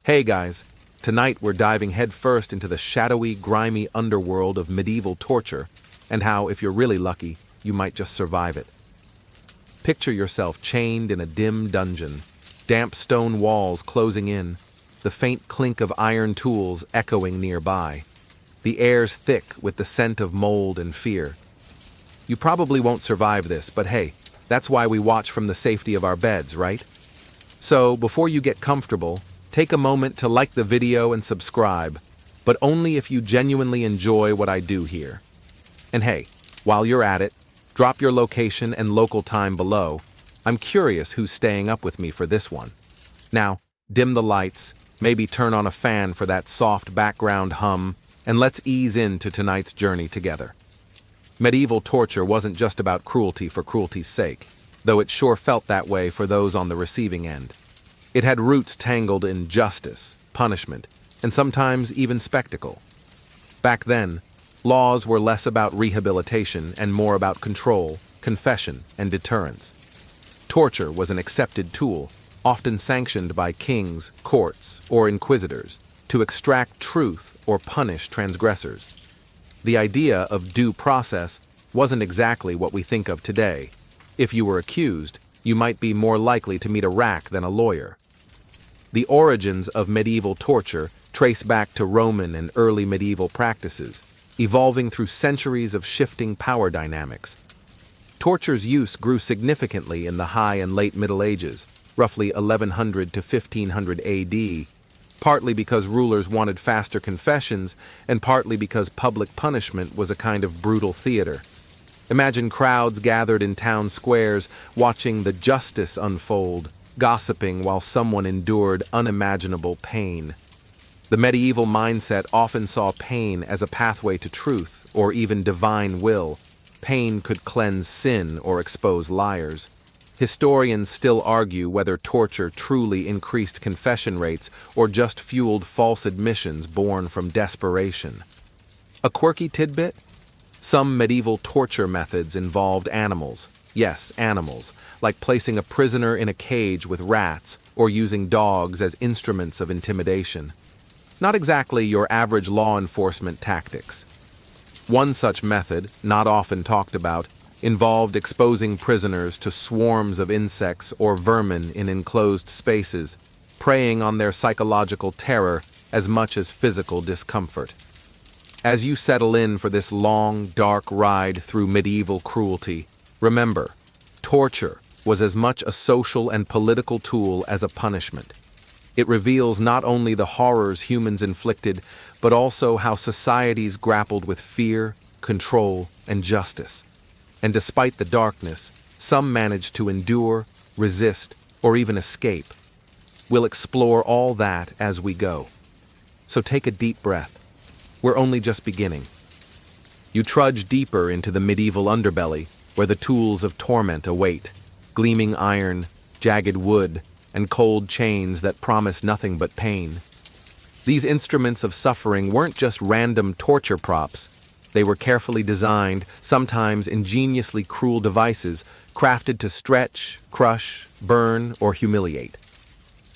Hey guys, tonight we're diving headfirst into the shadowy, grimy underworld of medieval torture and how, if you're really lucky, you might just survive it. Picture yourself chained in a dim dungeon, damp stone walls closing in, the faint clink of iron tools echoing nearby. The air's thick with the scent of mold and fear. You probably won't survive this, but hey, that's why we watch from the safety of our beds, right? So, before you get comfortable, take a moment to like the video and subscribe, but only if you genuinely enjoy what I do here. And hey, while you're at it, drop your location and local time below. I'm curious who's staying up with me for this one. Now, dim the lights, maybe turn on a fan for that soft background hum, and let's ease into tonight's journey together. Medieval torture wasn't just about cruelty for cruelty's sake, though it sure felt that way for those on the receiving end. It had roots tangled in justice, punishment, and sometimes even spectacle. Back then, laws were less about rehabilitation and more about control, confession, and deterrence. Torture was an accepted tool, often sanctioned by kings, courts, or inquisitors, to extract truth or punish transgressors. The idea of due process wasn't exactly what we think of today. If you were accused, you might be more likely to meet a rack than a lawyer. The origins of medieval torture trace back to Roman and early medieval practices, evolving through centuries of shifting power dynamics. Torture's use grew significantly in the High and Late Middle Ages, roughly 1100 to 1500 AD, partly because rulers wanted faster confessions and partly because public punishment was a kind of brutal theater. Imagine crowds gathered in town squares watching the justice unfold, gossiping while someone endured unimaginable pain. The medieval mindset often saw pain as a pathway to truth or even divine will. Pain could cleanse sin or expose liars. Historians still argue whether torture truly increased confession rates or just fueled false admissions born from desperation. A quirky tidbit? Some medieval torture methods involved animals. Yes, animals, like placing a prisoner in a cage with rats or using dogs as instruments of intimidation. Not exactly your average law enforcement tactics. One such method, not often talked about, involved exposing prisoners to swarms of insects or vermin in enclosed spaces, preying on their psychological terror as much as physical discomfort. As you settle in for this long, dark ride through medieval cruelty, remember, torture was as much a social and political tool as a punishment. It reveals not only the horrors humans inflicted, but also how societies grappled with fear, control, and justice. And despite the darkness, some managed to endure, resist, or even escape. We'll explore all that as we go. So take a deep breath. We're only just beginning. You trudge deeper into the medieval underbelly, where the tools of torment await, gleaming iron, jagged wood, and cold chains that promise nothing but pain. These instruments of suffering weren't just random torture props. They were carefully designed, sometimes ingeniously cruel devices, crafted to stretch, crush, burn, or humiliate.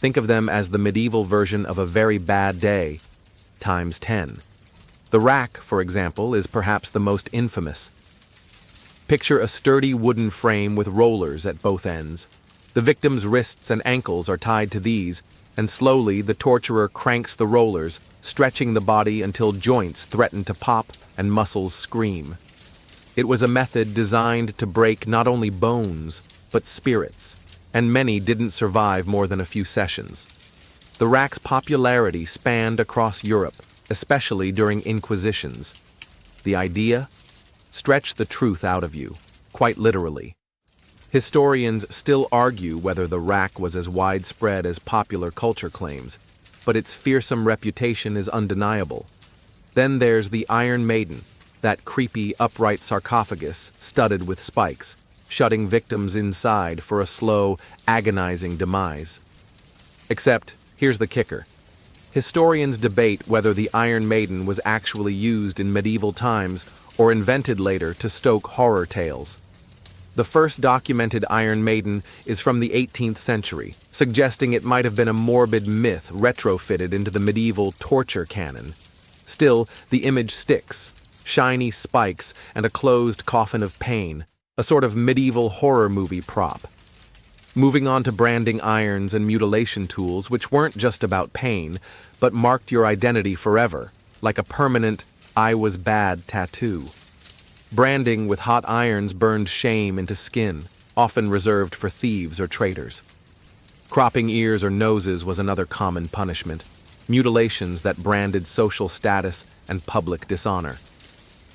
Think of them as the medieval version of a very bad day, times 10. The rack, for example, is perhaps the most infamous. Picture a sturdy wooden frame with rollers at both ends. The victim's wrists and ankles are tied to these, and slowly the torturer cranks the rollers, stretching the body until joints threaten to pop and muscles scream. It was a method designed to break not only bones, but spirits, and many didn't survive more than a few sessions. The rack's popularity spanned across Europe, especially during inquisitions. The idea? Stretch the truth out of you, quite literally. Historians still argue whether the rack was as widespread as popular culture claims, but its fearsome reputation is undeniable. Then there's the Iron Maiden, that creepy upright sarcophagus studded with spikes, shutting victims inside for a slow, agonizing demise. Except, here's the kicker. Historians debate whether the Iron Maiden was actually used in medieval times or invented later to stoke horror tales. The first documented Iron Maiden is from the 18th century, suggesting it might have been a morbid myth retrofitted into the medieval torture canon. Still, the image sticks: shiny spikes and a closed coffin of pain, a sort of medieval horror movie prop. Moving on to branding irons and mutilation tools, which weren't just about pain, but marked your identity forever, like a permanent "I was bad" tattoo. Branding with hot irons burned shame into skin, often reserved for thieves or traitors. Cropping ears or noses was another common punishment, mutilations that branded social status and public dishonor.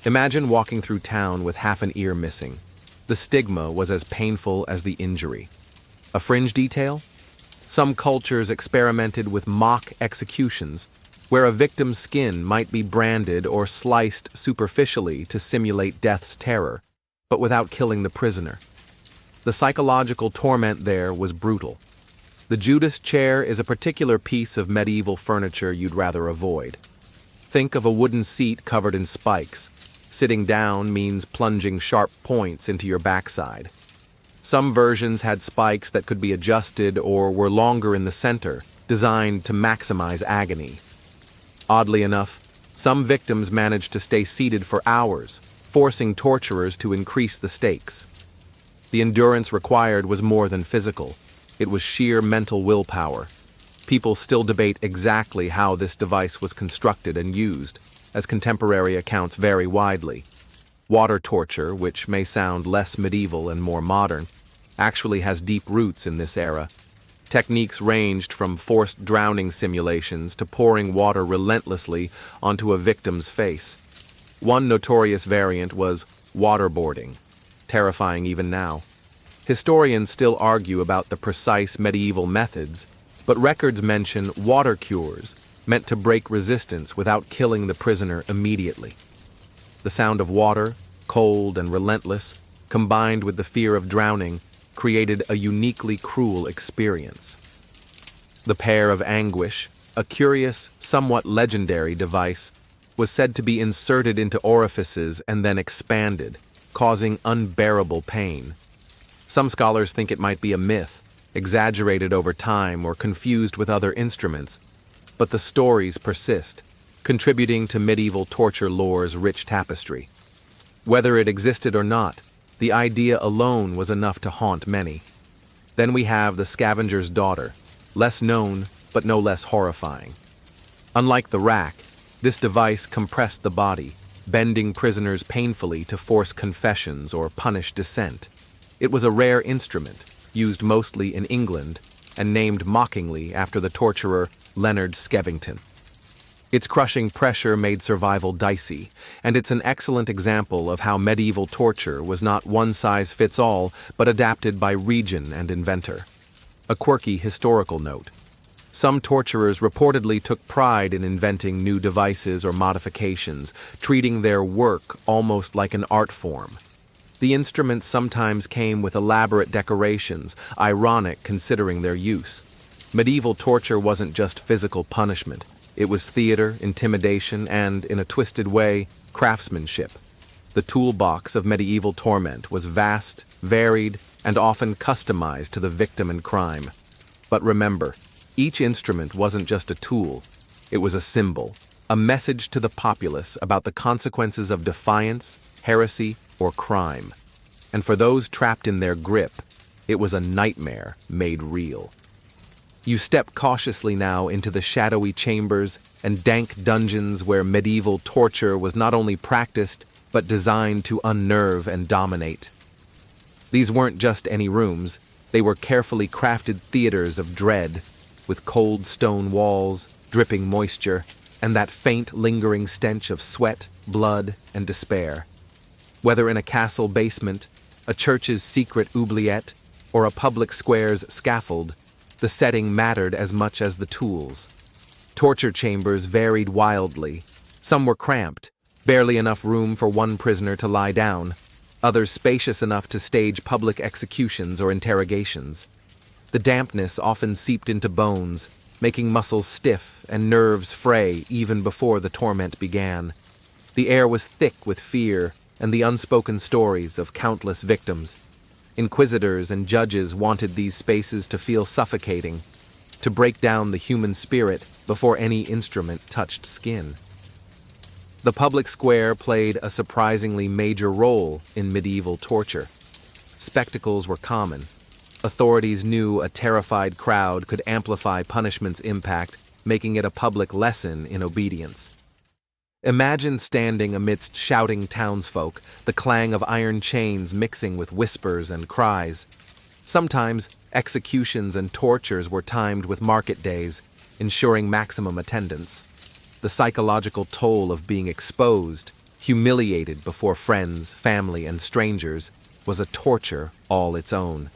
Imagine walking through town with half an ear missing. The stigma was as painful as the injury. A fringe detail? Some cultures experimented with mock executions, where a victim's skin might be branded or sliced superficially to simulate death's terror, but without killing the prisoner. The psychological torment there was brutal. The Judas chair is a particular piece of medieval furniture you'd rather avoid. Think of a wooden seat covered in spikes. Sitting down means plunging sharp points into your backside. Some versions had spikes that could be adjusted or were longer in the center, designed to maximize agony. Oddly enough, some victims managed to stay seated for hours, forcing torturers to increase the stakes. The endurance required was more than physical. It was sheer mental willpower. People still debate exactly how this device was constructed and used, as contemporary accounts vary widely. Water torture, which may sound less medieval and more modern, actually has deep roots in this era. Techniques ranged from forced drowning simulations to pouring water relentlessly onto a victim's face. One notorious variant was waterboarding, terrifying even now. Historians still argue about the precise medieval methods, but records mention water cures meant to break resistance without killing the prisoner immediately. The sound of water, cold and relentless, combined with the fear of drowning, created a uniquely cruel experience. The pair of anguish, a curious, somewhat legendary device, was said to be inserted into orifices and then expanded, causing unbearable pain. Some scholars think it might be a myth, exaggerated over time or confused with other instruments, but the stories persist, contributing to medieval torture lore's rich tapestry. Whether it existed or not, the idea alone was enough to haunt many. Then we have the scavenger's daughter, less known but no less horrifying. Unlike the rack, this device compressed the body, bending prisoners painfully to force confessions or punish dissent. It was a rare instrument, used mostly in England, and named mockingly after the torturer Leonard Skevington. Its crushing pressure made survival dicey, and it's an excellent example of how medieval torture was not one-size-fits-all, but adapted by region and inventor. A quirky historical note. Some torturers reportedly took pride in inventing new devices or modifications, treating their work almost like an art form. The instruments sometimes came with elaborate decorations, ironic considering their use. Medieval torture wasn't just physical punishment. It was theater, intimidation, and, in a twisted way, craftsmanship. The toolbox of medieval torment was vast, varied, and often customized to the victim and crime. But remember, each instrument wasn't just a tool. It was a symbol, a message to the populace about the consequences of defiance, heresy, or crime. And for those trapped in their grip, it was a nightmare made real. You step cautiously now into the shadowy chambers and dank dungeons where medieval torture was not only practiced, but designed to unnerve and dominate. These weren't just any rooms, they were carefully crafted theaters of dread, with cold stone walls, dripping moisture, and that faint lingering stench of sweat, blood, and despair. Whether in a castle basement, a church's secret oubliette, or a public square's scaffold, the setting mattered as much as the tools. Torture chambers varied wildly. Some were cramped, barely enough room for one prisoner to lie down, others spacious enough to stage public executions or interrogations. The dampness often seeped into bones, making muscles stiff and nerves fray even before the torment began. The air was thick with fear and the unspoken stories of countless victims. Inquisitors and judges wanted these spaces to feel suffocating, to break down the human spirit before any instrument touched skin. The public square played a surprisingly major role in medieval torture. Spectacles were common. Authorities knew a terrified crowd could amplify punishment's impact, making it a public lesson in obedience. Imagine standing amidst shouting townsfolk, the clang of iron chains mixing with whispers and cries. Sometimes, executions and tortures were timed with market days, ensuring maximum attendance. The psychological toll of being exposed, humiliated before friends, family, and strangers, was a torture all its own.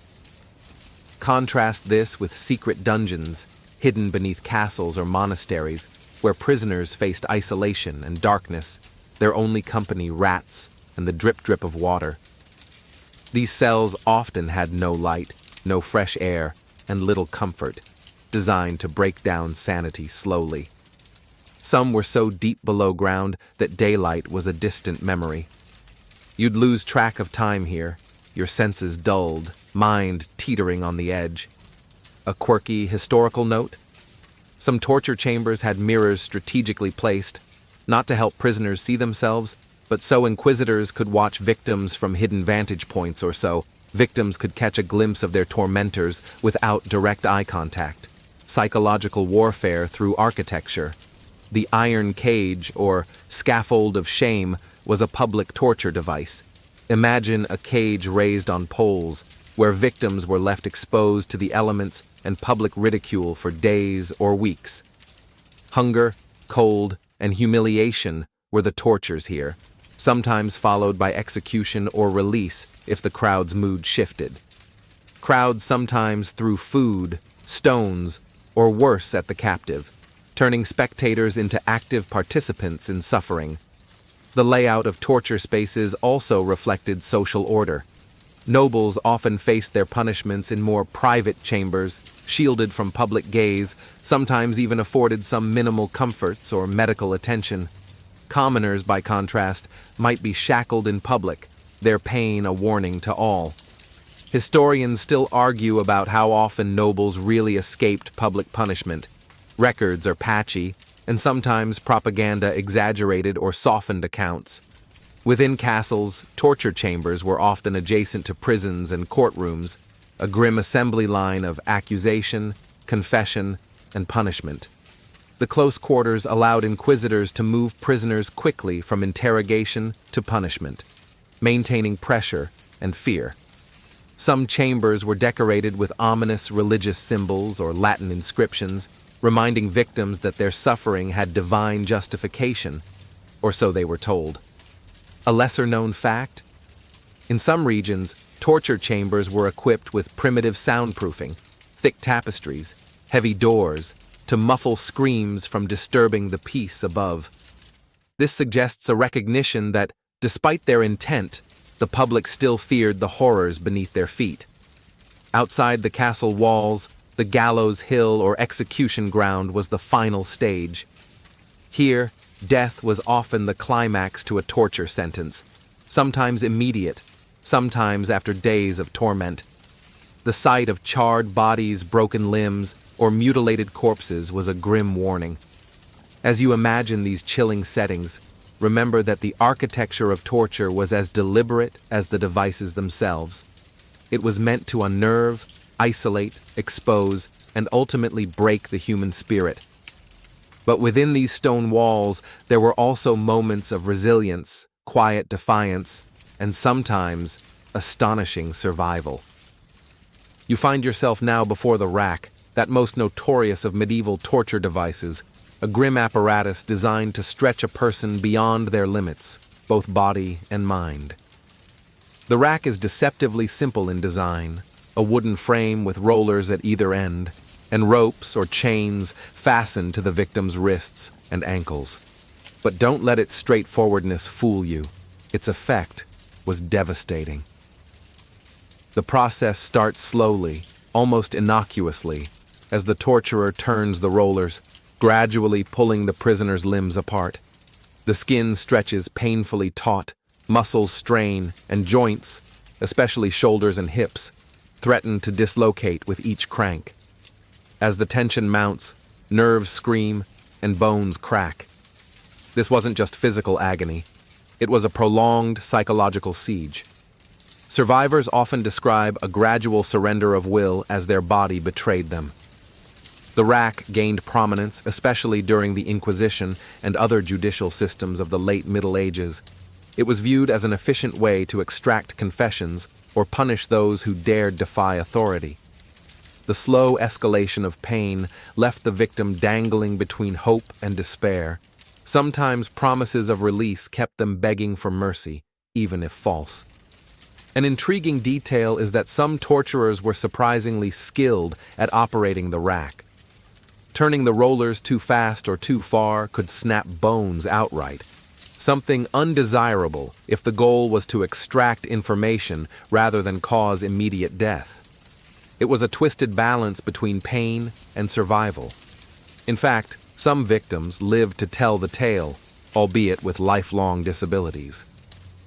Contrast this with secret dungeons, hidden beneath castles or monasteries, where prisoners faced isolation and darkness, their only company rats and the drip-drip of water. These cells often had no light, no fresh air, and little comfort, designed to break down sanity slowly. Some were so deep below ground that daylight was a distant memory. You'd lose track of time here, your senses dulled, mind teetering on the edge. A quirky historical note? Some torture chambers had mirrors strategically placed, not to help prisoners see themselves, but so inquisitors could watch victims from hidden vantage points, or so victims could catch a glimpse of their tormentors without direct eye contact. Psychological warfare through architecture. The iron cage, or scaffold of shame, was a public torture device. Imagine a cage raised on poles, where victims were left exposed to the elements and public ridicule for days or weeks. Hunger, cold, and humiliation were the tortures here, sometimes followed by execution or release if the crowd's mood shifted. Crowds sometimes threw food, stones, or worse at the captive, turning spectators into active participants in suffering. The layout of torture spaces also reflected social order. Nobles often faced their punishments in more private chambers, shielded from public gaze, sometimes even afforded some minimal comforts or medical attention. Commoners, by contrast, might be shackled in public, their pain a warning to all. Historians still argue about how often nobles really escaped public punishment. Records are patchy, and sometimes propaganda exaggerated or softened accounts. Within castles, torture chambers were often adjacent to prisons and courtrooms, a grim assembly line of accusation, confession, and punishment. The close quarters allowed inquisitors to move prisoners quickly from interrogation to punishment, maintaining pressure and fear. Some chambers were decorated with ominous religious symbols or Latin inscriptions, reminding victims that their suffering had divine justification, or so they were told. A lesser-known fact? In some regions, torture chambers were equipped with primitive soundproofing, thick tapestries, heavy doors, to muffle screams from disturbing the peace above. This suggests a recognition that, despite their intent, the public still feared the horrors beneath their feet. Outside the castle walls, the gallows hill or execution ground was the final stage. Here, death was often the climax to a torture sentence, sometimes immediate, sometimes after days of torment. The sight of charred bodies, broken limbs, or mutilated corpses was a grim warning. As you imagine these chilling settings, remember that the architecture of torture was as deliberate as the devices themselves. It was meant to unnerve, isolate, expose, and ultimately break the human spirit. But within these stone walls, there were also moments of resilience, quiet defiance, and sometimes astonishing survival. You find yourself now before the rack, that most notorious of medieval torture devices, a grim apparatus designed to stretch a person beyond their limits, both body and mind. The rack is deceptively simple in design, a wooden frame with rollers at either end, and ropes or chains fastened to the victim's wrists and ankles. But don't let its straightforwardness fool you. Its effect was devastating. The process starts slowly, almost innocuously, as the torturer turns the rollers, gradually pulling the prisoner's limbs apart. The skin stretches painfully taut, muscles strain, and joints, especially shoulders and hips, threaten to dislocate with each crank. As the tension mounts, nerves scream and bones crack. This wasn't just physical agony. It was a prolonged psychological siege. Survivors often describe a gradual surrender of will as their body betrayed them. The rack gained prominence, especially during the Inquisition and other judicial systems of the late Middle Ages. It was viewed as an efficient way to extract confessions or punish those who dared defy authority. The slow escalation of pain left the victim dangling between hope and despair. Sometimes promises of release kept them begging for mercy, even if false. An intriguing detail is that some torturers were surprisingly skilled at operating the rack. Turning the rollers too fast or too far could snap bones outright, something undesirable if the goal was to extract information rather than cause immediate death. It was a twisted balance between pain and survival. In fact, some victims lived to tell the tale, albeit with lifelong disabilities.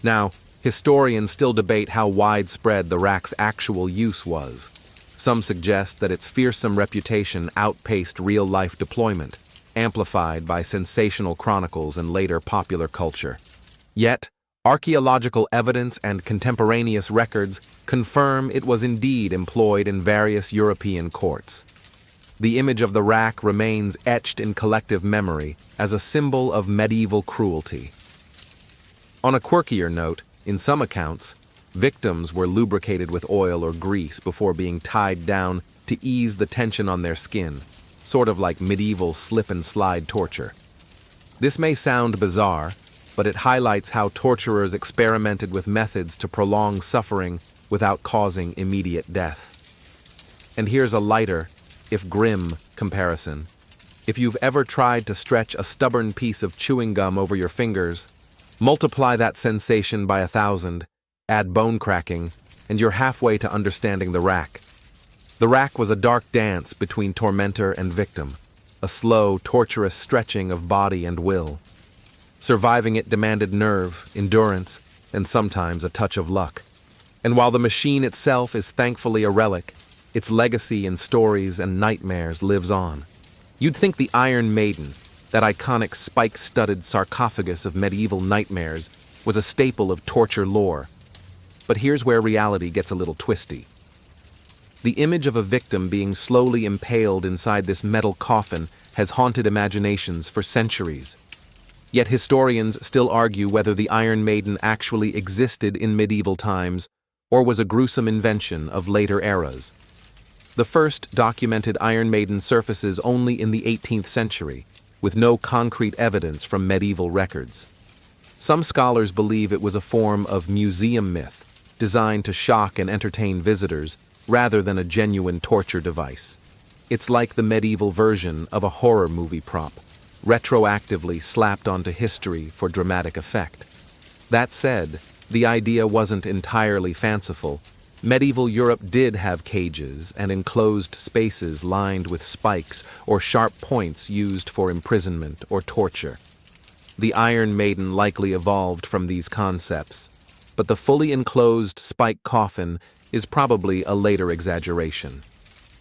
Now, historians still debate how widespread the rack's actual use was. Some suggest that its fearsome reputation outpaced real-life deployment, amplified by sensational chronicles and later popular culture. Yet, archaeological evidence and contemporaneous records confirm it was indeed employed in various European courts. The image of the rack remains etched in collective memory as a symbol of medieval cruelty. On a quirkier note, in some accounts, victims were lubricated with oil or grease before being tied down to ease the tension on their skin, sort of like medieval slip-and-slide torture. This may sound bizarre, but it highlights how torturers experimented with methods to prolong suffering without causing immediate death. And here's a lighter, if grim, comparison. If you've ever tried to stretch a stubborn piece of chewing gum over your fingers, multiply that sensation by 1,000, add bone cracking, and you're halfway to understanding the rack. The rack was a dark dance between tormentor and victim, a slow, torturous stretching of body and will. Surviving it demanded nerve, endurance, and sometimes a touch of luck. And while the machine itself is thankfully a relic, its legacy in stories and nightmares lives on. You'd think the Iron Maiden, that iconic spike-studded sarcophagus of medieval nightmares, was a staple of torture lore. But here's where reality gets a little twisty. The image of a victim being slowly impaled inside this metal coffin has haunted imaginations for centuries. Yet historians still argue whether the Iron Maiden actually existed in medieval times or was a gruesome invention of later eras. The first documented Iron Maiden surfaces only in the 18th century, with no concrete evidence from medieval records. Some scholars believe it was a form of museum myth, designed to shock and entertain visitors, rather than a genuine torture device. It's like the medieval version of a horror movie prop, retroactively slapped onto history for dramatic effect. That said, the idea wasn't entirely fanciful. Medieval Europe did have cages and enclosed spaces lined with spikes or sharp points used for imprisonment or torture. The Iron Maiden likely evolved from these concepts, but the fully enclosed spike coffin is probably a later exaggeration.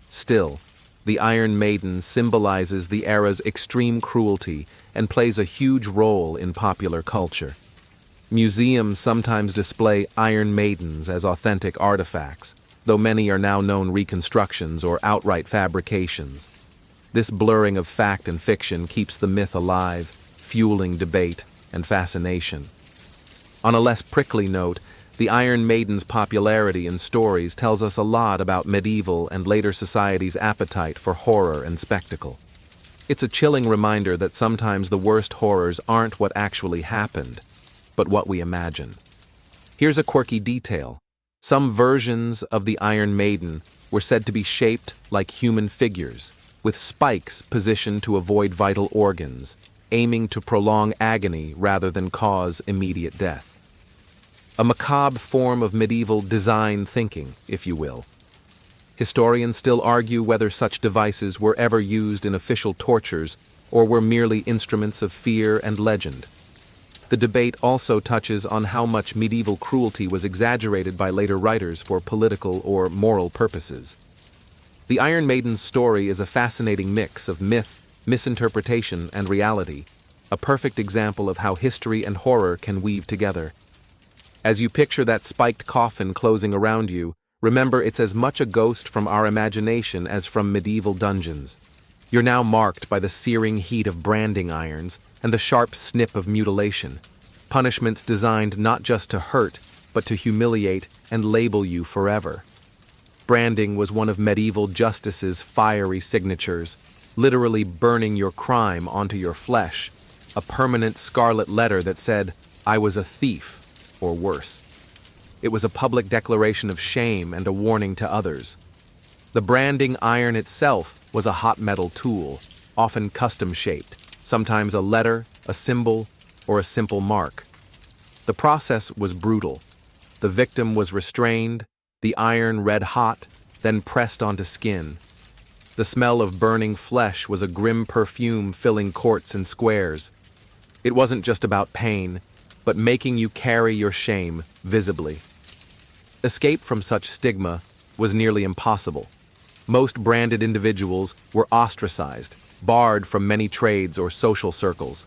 Still, the Iron Maiden symbolizes the era's extreme cruelty and plays a huge role in popular culture. Museums sometimes display Iron Maidens as authentic artifacts, though many are now known reconstructions or outright fabrications. This blurring of fact and fiction keeps the myth alive, fueling debate and fascination. On a less prickly note, the Iron Maiden's popularity in stories tells us a lot about medieval and later society's appetite for horror and spectacle. It's a chilling reminder that sometimes the worst horrors aren't what actually happened, but what we imagine. Here's a quirky detail. Some versions of the Iron Maiden were said to be shaped like human figures, with spikes positioned to avoid vital organs, aiming to prolong agony rather than cause immediate death. A macabre form of medieval design thinking, if you will. Historians still argue whether such devices were ever used in official tortures or were merely instruments of fear and legend. The debate also touches on how much medieval cruelty was exaggerated by later writers for political or moral purposes. The Iron Maiden's story is a fascinating mix of myth, misinterpretation, and reality, a perfect example of how history and horror can weave together. As you picture that spiked coffin closing around you, remember it's as much a ghost from our imagination as from medieval dungeons. You're now marked by the searing heat of branding irons and the sharp snip of mutilation, punishments designed not just to hurt, but to humiliate and label you forever. Branding was one of medieval justice's fiery signatures, literally burning your crime onto your flesh, a permanent scarlet letter that said, "I was a thief," or worse. It was a public declaration of shame and a warning to others. The branding iron itself was a hot metal tool, often custom-shaped, sometimes a letter, a symbol, or a simple mark. The process was brutal. The victim was restrained, the iron red hot, then pressed onto skin. The smell of burning flesh was a grim perfume filling courts and squares. It wasn't just about pain, but making you carry your shame visibly. Escape from such stigma was nearly impossible. Most branded individuals were ostracized, barred from many trades or social circles.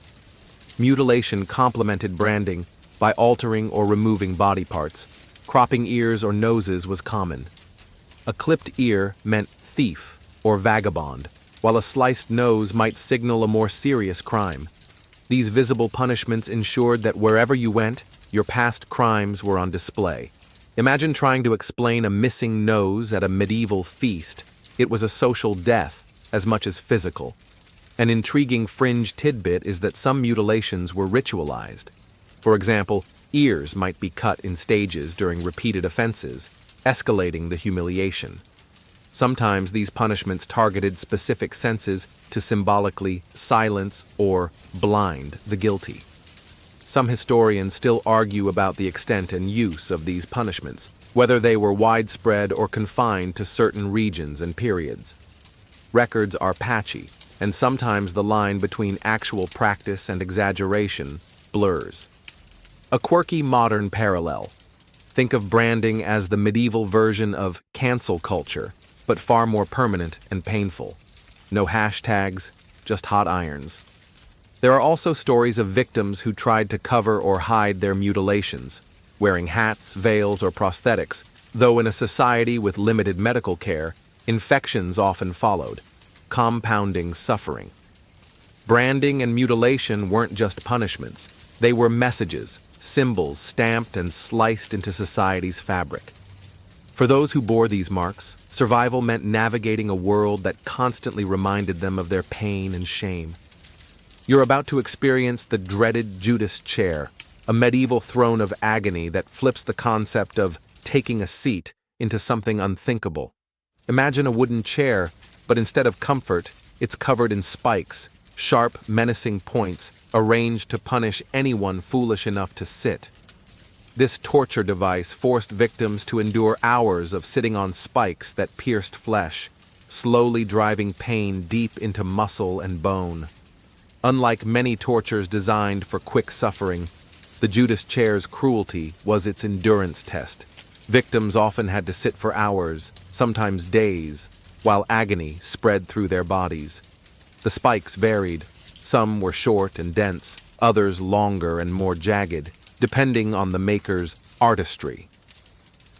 Mutilation complemented branding by altering or removing body parts. Cropping ears or noses was common. A clipped ear meant thief or vagabond, while a sliced nose might signal a more serious crime. These visible punishments ensured that wherever you went, your past crimes were on display. Imagine trying to explain a missing nose at a medieval feast. It was a social death as much as physical. An intriguing fringe tidbit is that some mutilations were ritualized. For example, ears might be cut in stages during repeated offenses, escalating the humiliation. Sometimes these punishments targeted specific senses to symbolically silence or blind the guilty. Some historians still argue about the extent and use of these punishments, whether they were widespread or confined to certain regions and periods. Records are patchy, and sometimes the line between actual practice and exaggeration blurs. A quirky modern parallel. Think of branding as the medieval version of cancel culture, but far more permanent and painful. No hashtags, just hot irons. There are also stories of victims who tried to cover or hide their mutilations, wearing hats, veils, or prosthetics, though in a society with limited medical care, infections often followed, compounding suffering. Branding and mutilation weren't just punishments, they were messages, symbols stamped and sliced into society's fabric. For those who bore these marks, survival meant navigating a world that constantly reminded them of their pain and shame. You're about to experience the dreaded Judas chair, a medieval throne of agony that flips the concept of taking a seat into something unthinkable. Imagine a wooden chair, but instead of comfort, it's covered in spikes, sharp, menacing points arranged to punish anyone foolish enough to sit. This torture device forced victims to endure hours of sitting on spikes that pierced flesh, slowly driving pain deep into muscle and bone. Unlike many tortures designed for quick suffering, the Judas chair's cruelty was its endurance test. Victims often had to sit for hours, sometimes days, while agony spread through their bodies. The spikes varied. Some were short and dense, others longer and more jagged, depending on the maker's artistry.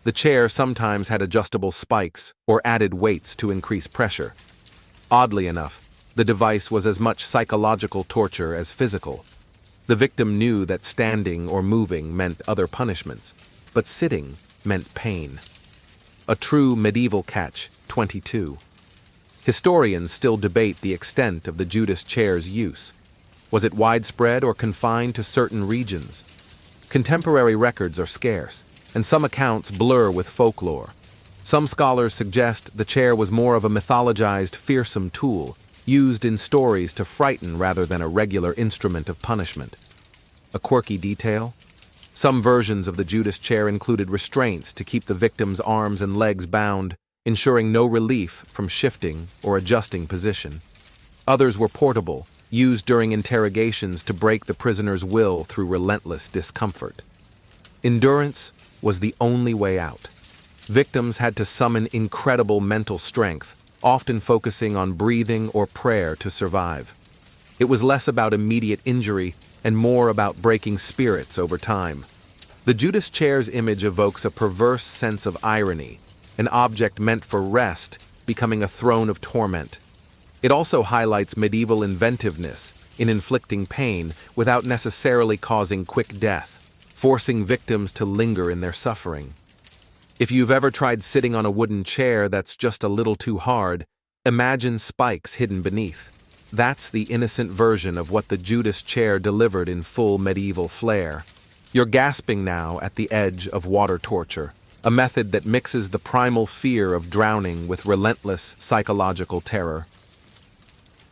The chair sometimes had adjustable spikes or added weights to increase pressure. Oddly enough, the device was as much psychological torture as physical. The victim knew that standing or moving meant other punishments, but sitting meant pain. A true medieval catch, 22. Historians still debate the extent of the Judas chair's use. Was it widespread or confined to certain regions? Contemporary records are scarce, and some accounts blur with folklore. Some scholars suggest the chair was more of a mythologized, fearsome tool, used in stories to frighten rather than a regular instrument of punishment. A quirky detail? Some versions of the Judas chair included restraints to keep the victim's arms and legs bound, ensuring no relief from shifting or adjusting position. Others were portable, used during interrogations to break the prisoner's will through relentless discomfort. Endurance was the only way out. Victims had to summon incredible mental strength, often focusing on breathing or prayer to survive. It was less about immediate injury and more about breaking spirits over time. The Judas chair's image evokes a perverse sense of irony, an object meant for rest becoming a throne of torment. It also highlights medieval inventiveness in inflicting pain without necessarily causing quick death, forcing victims to linger in their suffering. If you've ever tried sitting on a wooden chair that's just a little too hard, imagine spikes hidden beneath. That's the innocent version of what the Judas chair delivered in full medieval flair. You're gasping now at the edge of water torture, a method that mixes the primal fear of drowning with relentless psychological terror.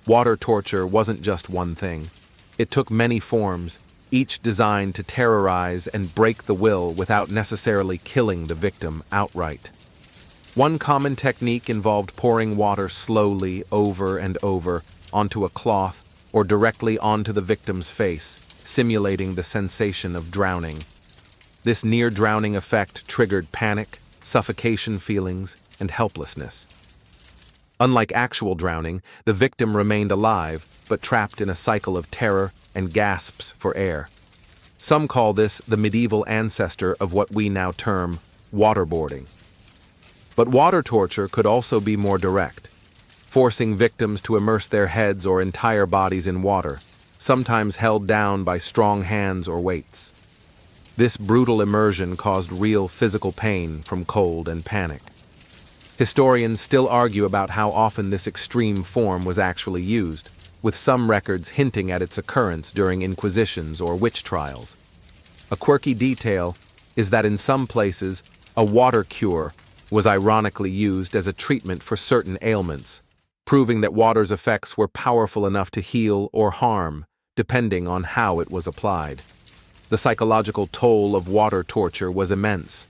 Water torture wasn't just one thing. It took many forms, each designed to terrorize and break the will without necessarily killing the victim outright. One common technique involved pouring water slowly over and over onto a cloth or directly onto the victim's face, simulating the sensation of drowning. This near-drowning effect triggered panic, suffocation feelings, and helplessness. Unlike actual drowning, the victim remained alive, but trapped in a cycle of terror and gasps for air. Some call this the medieval ancestor of what we now term waterboarding. But water torture could also be more direct, forcing victims to immerse their heads or entire bodies in water, sometimes held down by strong hands or weights. This brutal immersion caused real physical pain from cold and panic. Historians still argue about how often this extreme form was actually used, with some records hinting at its occurrence during inquisitions or witch trials. A quirky detail is that in some places, a water cure was ironically used as a treatment for certain ailments, proving that water's effects were powerful enough to heal or harm, depending on how it was applied. The psychological toll of water torture was immense.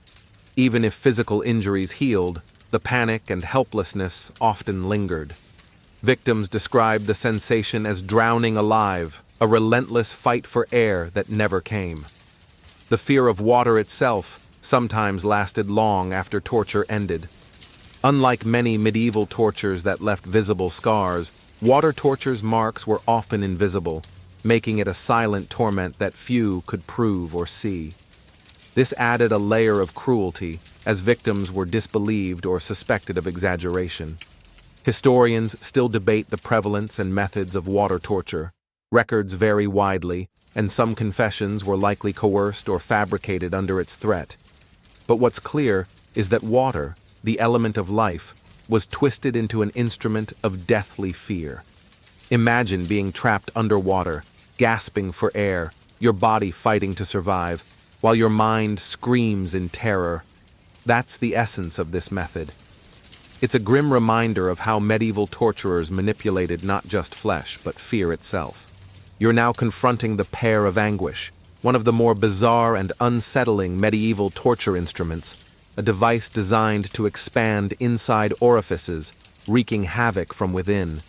Even if physical injuries healed, the panic and helplessness often lingered. Victims described the sensation as drowning alive, a relentless fight for air that never came. The fear of water itself sometimes lasted long after torture ended. Unlike many medieval tortures that left visible scars, water torture's marks were often invisible, making it a silent torment that few could prove or see. This added a layer of cruelty, as victims were disbelieved or suspected of exaggeration. Historians still debate the prevalence and methods of water torture. Records vary widely, and some confessions were likely coerced or fabricated under its threat. But what's clear is that water, the element of life, was twisted into an instrument of deathly fear. Imagine being trapped underwater, gasping for air, your body fighting to survive, while your mind screams in terror. That's the essence of this method. It's a grim reminder of how medieval torturers manipulated not just flesh, but fear itself. You're now confronting the pair of anguish, one of the more bizarre and unsettling medieval torture instruments, a device designed to expand inside orifices, wreaking havoc from within.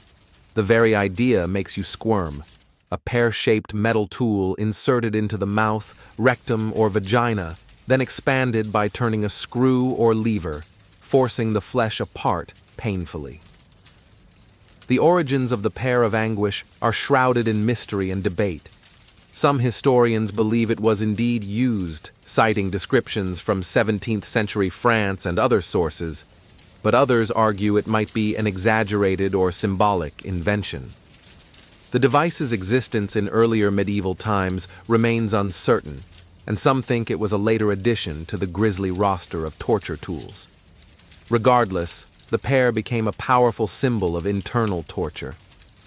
The very idea makes you squirm. A pear-shaped metal tool inserted into the mouth, rectum, or vagina, then expanded by turning a screw or lever, forcing the flesh apart painfully. The origins of the pair of anguish are shrouded in mystery and debate. Some historians believe it was indeed used, citing descriptions from 17th century France and other sources, but others argue it might be an exaggerated or symbolic invention. The device's existence in earlier medieval times remains uncertain, and some think it was a later addition to the grisly roster of torture tools. Regardless, the pair became a powerful symbol of internal torture,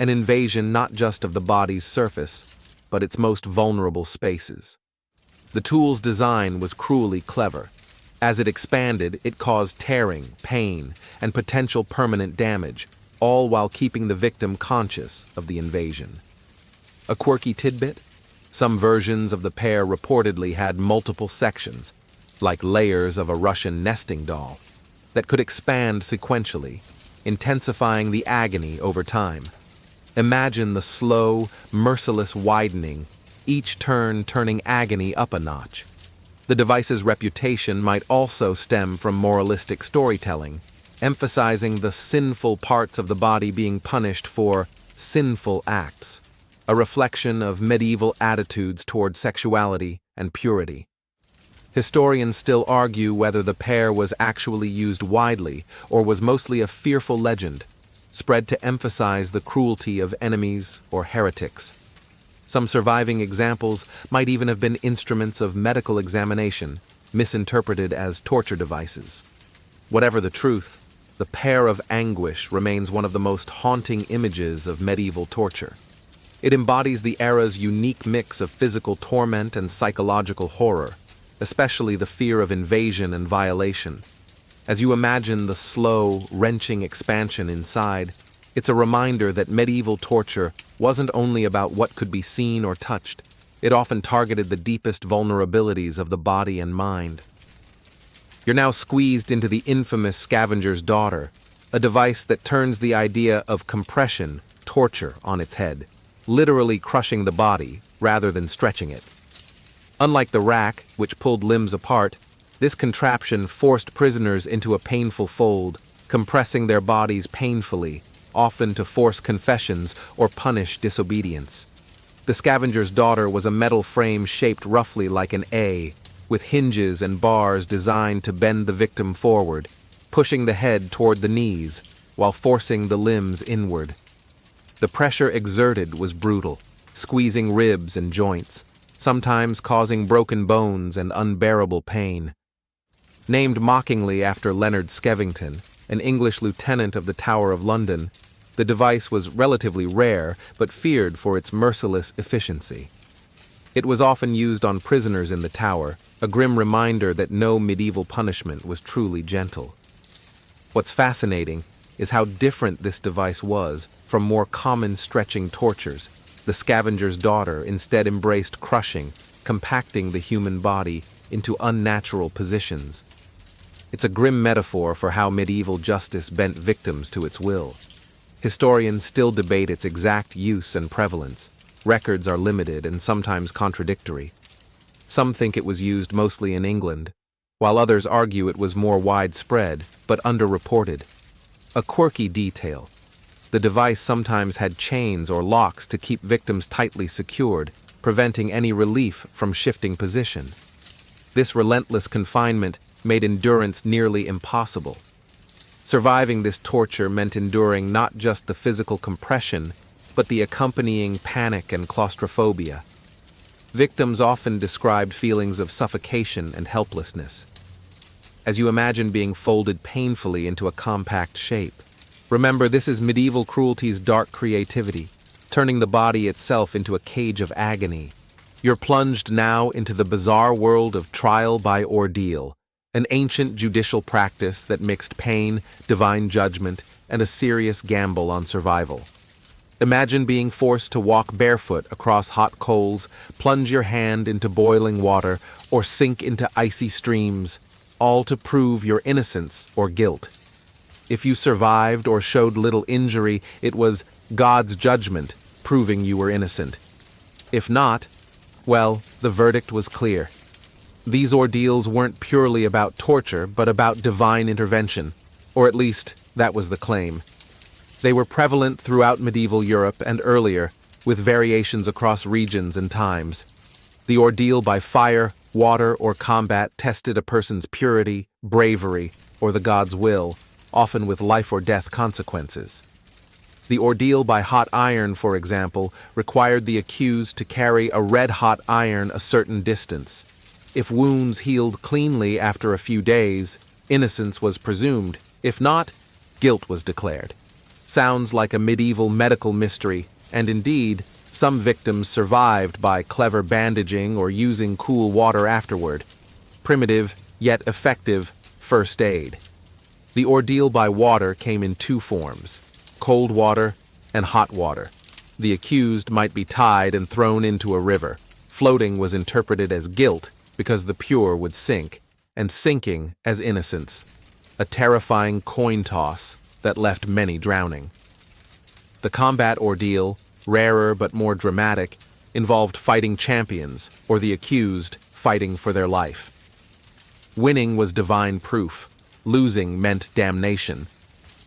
an invasion not just of the body's surface, but its most vulnerable spaces. The tool's design was cruelly clever. As it expanded, it caused tearing, pain, and potential permanent damage, all while keeping the victim conscious of the invasion. A quirky tidbit? Some versions of the pair reportedly had multiple sections, like layers of a Russian nesting doll, that could expand sequentially, intensifying the agony over time. Imagine the slow, merciless widening, each turn turning agony up a notch. The device's reputation might also stem from moralistic storytelling, emphasizing the sinful parts of the body being punished for sinful acts, a reflection of medieval attitudes toward sexuality and purity. Historians still argue whether the pair was actually used widely or was mostly a fearful legend, spread to emphasize the cruelty of enemies or heretics. Some surviving examples might even have been instruments of medical examination, misinterpreted as torture devices. Whatever the truth, the pair of anguish remains one of the most haunting images of medieval torture. It embodies the era's unique mix of physical torment and psychological horror, especially the fear of invasion and violation. As you imagine the slow, wrenching expansion inside, it's a reminder that medieval torture wasn't only about what could be seen or touched. It often targeted the deepest vulnerabilities of the body and mind. You're now squeezed into the infamous scavenger's daughter, a device that turns the idea of compression, torture, on its head, literally crushing the body rather than stretching it. Unlike the rack, which pulled limbs apart, this contraption forced prisoners into a painful fold, compressing their bodies painfully, often to force confessions or punish disobedience. The scavenger's daughter was a metal frame shaped roughly like an A, with hinges and bars designed to bend the victim forward, pushing the head toward the knees, while forcing the limbs inward. The pressure exerted was brutal, squeezing ribs and joints, sometimes causing broken bones and unbearable pain. Named mockingly after Leonard Skevington, an English lieutenant of the Tower of London, the device was relatively rare but feared for its merciless efficiency. It was often used on prisoners in the tower, a grim reminder that no medieval punishment was truly gentle. What's fascinating is how different this device was from more common stretching tortures. The scavenger's daughter instead embraced crushing, compacting the human body into unnatural positions. It's a grim metaphor for how medieval justice bent victims to its will. Historians still debate its exact use and prevalence. Records are limited and sometimes contradictory. Some think it was used mostly in England, while others argue it was more widespread but underreported. A quirky detail: the device sometimes had chains or locks to keep victims tightly secured, preventing any relief from shifting position. This relentless confinement made endurance nearly impossible. Surviving this torture meant enduring not just the physical compression, but the accompanying panic and claustrophobia. Victims often described feelings of suffocation and helplessness. As you imagine being folded painfully into a compact shape. Remember, this is medieval cruelty's dark creativity, turning the body itself into a cage of agony. You're plunged now into the bizarre world of trial by ordeal, an ancient judicial practice that mixed pain, divine judgment, and a serious gamble on survival. Imagine being forced to walk barefoot across hot coals, plunge your hand into boiling water, or sink into icy streams, all to prove your innocence or guilt. If you survived or showed little injury, it was God's judgment, proving you were innocent. If not, well, the verdict was clear. These ordeals weren't purely about torture, but about divine intervention, or at least that was the claim. They were prevalent throughout medieval Europe and earlier, with variations across regions and times. The ordeal by fire, water, or combat tested a person's purity, bravery, or the god's will, often with life or death consequences. The ordeal by hot iron, for example, required the accused to carry a red-hot iron a certain distance. If wounds healed cleanly after a few days, innocence was presumed. If not, guilt was declared. Sounds like a medieval medical mystery, and indeed, some victims survived by clever bandaging or using cool water afterward. Primitive, yet effective, first aid. The ordeal by water came in two forms: cold water and hot water. The accused might be tied and thrown into a river. Floating was interpreted as guilt because the pure would sink, and sinking as innocence. A terrifying coin toss that left many drowning. The combat ordeal, rarer but more dramatic, involved fighting champions, or the accused, fighting for their life. Winning was divine proof. Losing meant damnation.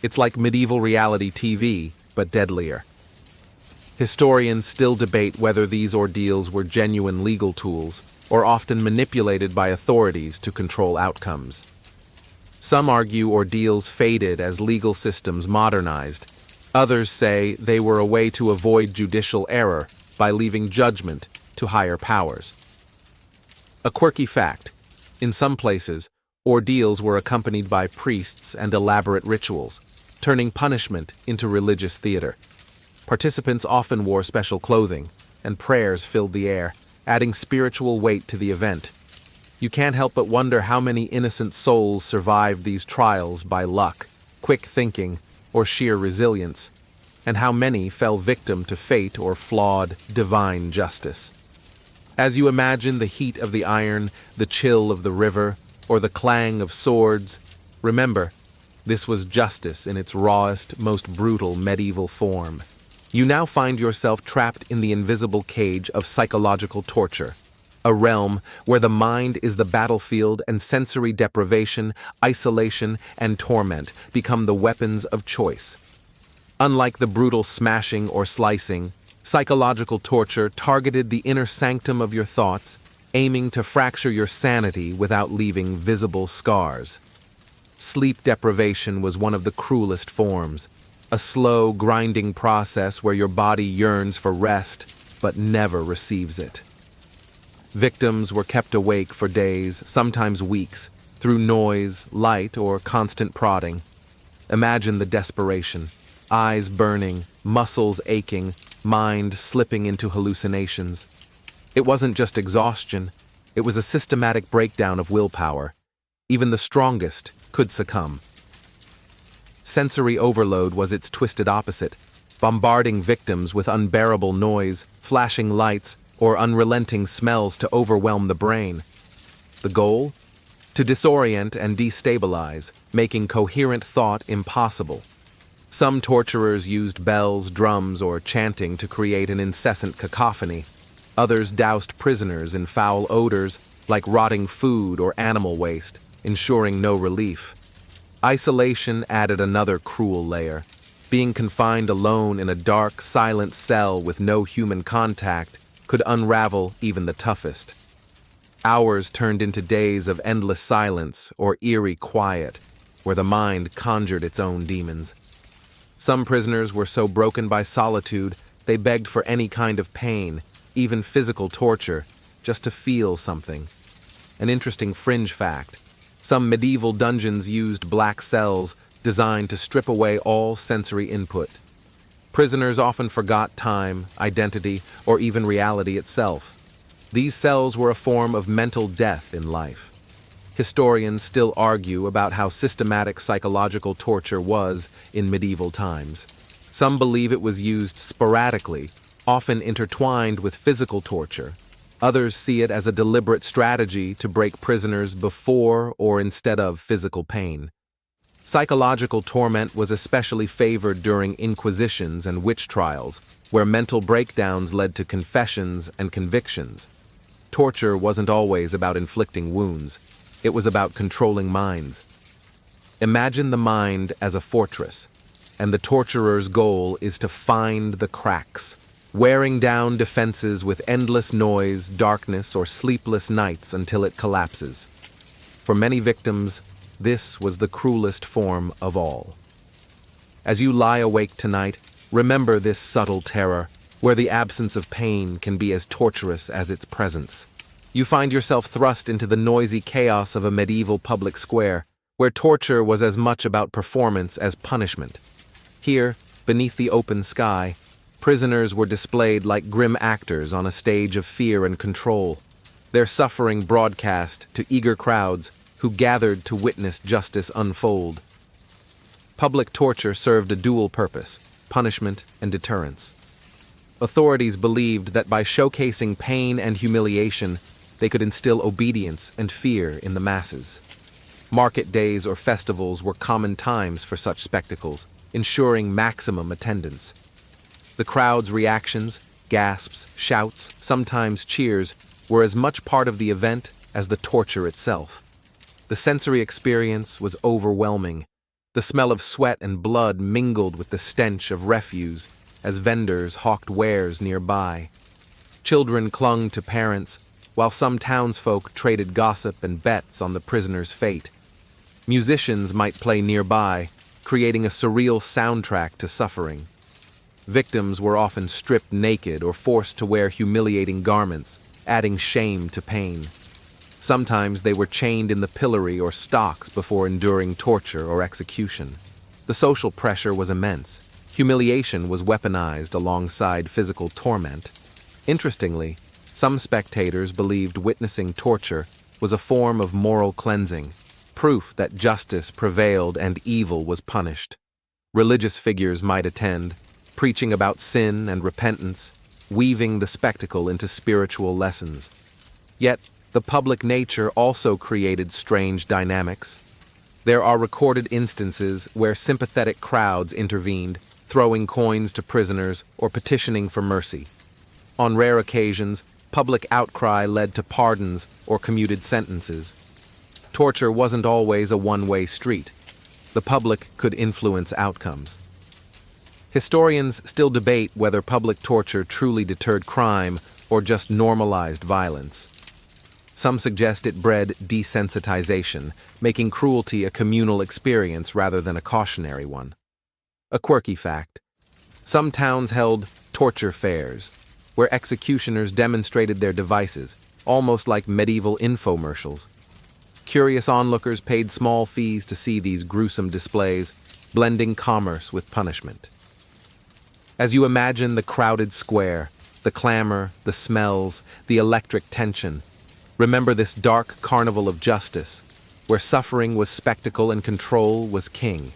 It's like medieval reality TV, but deadlier. Historians still debate whether these ordeals were genuine legal tools, or often manipulated by authorities to control outcomes. Some argue ordeals faded as legal systems modernized. Others say they were a way to avoid judicial error by leaving judgment to higher powers. A quirky fact: in some places, ordeals were accompanied by priests and elaborate rituals, turning punishment into religious theater. Participants often wore special clothing, and prayers filled the air, adding spiritual weight to the event. You can't help but wonder how many innocent souls survived these trials by luck, quick thinking, or sheer resilience, and how many fell victim to fate or flawed divine justice. As you imagine the heat of the iron, the chill of the river, or the clang of swords, remember, this was justice in its rawest, most brutal medieval form. You now find yourself trapped in the invisible cage of psychological torture, a realm where the mind is the battlefield and sensory deprivation, isolation, and torment become the weapons of choice. Unlike the brutal smashing or slicing, psychological torture targeted the inner sanctum of your thoughts, aiming to fracture your sanity without leaving visible scars. Sleep deprivation was one of the cruelest forms, a slow, grinding process where your body yearns for rest but never receives it. Victims were kept awake for days, sometimes weeks, through noise, light, or constant prodding. Imagine the desperation: eyes burning, muscles aching, mind slipping into hallucinations. It wasn't just exhaustion, it was a systematic breakdown of willpower. Even the strongest could succumb. Sensory overload was its twisted opposite, bombarding victims with unbearable noise, flashing lights, or unrelenting smells to overwhelm the brain. The goal? To disorient and destabilize, making coherent thought impossible. Some torturers used bells, drums, or chanting to create an incessant cacophony. Others doused prisoners in foul odors like rotting food or animal waste, ensuring no relief. Isolation added another cruel layer. Being confined alone in a dark, silent cell with no human contact could unravel even the toughest. Hours turned into days of endless silence or eerie quiet, where the mind conjured its own demons. Some prisoners were so broken by solitude they begged for any kind of pain, even physical torture, just to feel something. An interesting fringe fact: some medieval dungeons used black cells designed to strip away all sensory input. Prisoners often forgot time, identity, or even reality itself. These cells were a form of mental death in life. Historians still argue about how systematic psychological torture was in medieval times. Some believe it was used sporadically, often intertwined with physical torture. Others see it as a deliberate strategy to break prisoners before or instead of physical pain. Psychological torment was especially favored during inquisitions and witch trials, where mental breakdowns led to confessions and convictions. Torture wasn't always about inflicting wounds. It was about controlling minds. Imagine the mind as a fortress, and the torturer's goal is to find the cracks, wearing down defenses with endless noise, darkness, or sleepless nights until it collapses. For many victims, this was the cruelest form of all. As you lie awake tonight, remember this subtle terror, where the absence of pain can be as torturous as its presence. You find yourself thrust into the noisy chaos of a medieval public square, where torture was as much about performance as punishment. Here, beneath the open sky, prisoners were displayed like grim actors on a stage of fear and control, their suffering broadcast to eager crowds who gathered to witness justice unfold. Public torture served a dual purpose: punishment and deterrence. Authorities believed that by showcasing pain and humiliation, they could instill obedience and fear in the masses. Market days or festivals were common times for such spectacles, ensuring maximum attendance. The crowd's reactions, gasps, shouts, sometimes cheers, were as much part of the event as the torture itself. The sensory experience was overwhelming. The smell of sweat and blood mingled with the stench of refuse as vendors hawked wares nearby. Children clung to parents, while some townsfolk traded gossip and bets on the prisoner's fate. Musicians might play nearby, creating a surreal soundtrack to suffering. Victims were often stripped naked or forced to wear humiliating garments, adding shame to pain. Sometimes they were chained in the pillory or stocks before enduring torture or execution. The social pressure was immense. Humiliation was weaponized alongside physical torment. Interestingly, some spectators believed witnessing torture was a form of moral cleansing, proof that justice prevailed and evil was punished. Religious figures might attend, preaching about sin and repentance, weaving the spectacle into spiritual lessons. Yet, the public nature also created strange dynamics. There are recorded instances where sympathetic crowds intervened, throwing coins to prisoners or petitioning for mercy. On rare occasions, public outcry led to pardons or commuted sentences. Torture wasn't always a one-way street. The public could influence outcomes. Historians still debate whether public torture truly deterred crime or just normalized violence. Some suggest it bred desensitization, making cruelty a communal experience rather than a cautionary one. A quirky fact: some towns held torture fairs, where executioners demonstrated their devices, almost like medieval infomercials. Curious onlookers paid small fees to see these gruesome displays, blending commerce with punishment. As you imagine the crowded square, the clamor, the smells, the electric tension, remember this dark carnival of justice, where suffering was spectacle and control was king.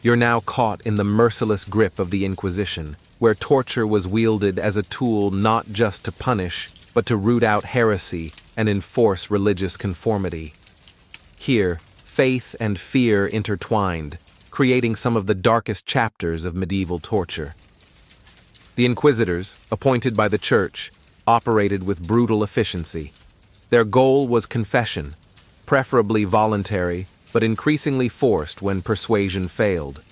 You're now caught in the merciless grip of the Inquisition, where torture was wielded as a tool not just to punish, but to root out heresy and enforce religious conformity. Here, faith and fear intertwined, creating some of the darkest chapters of medieval torture. The inquisitors, appointed by the Church, operated with brutal efficiency. Their goal was confession, preferably voluntary, but increasingly forced when persuasion failed.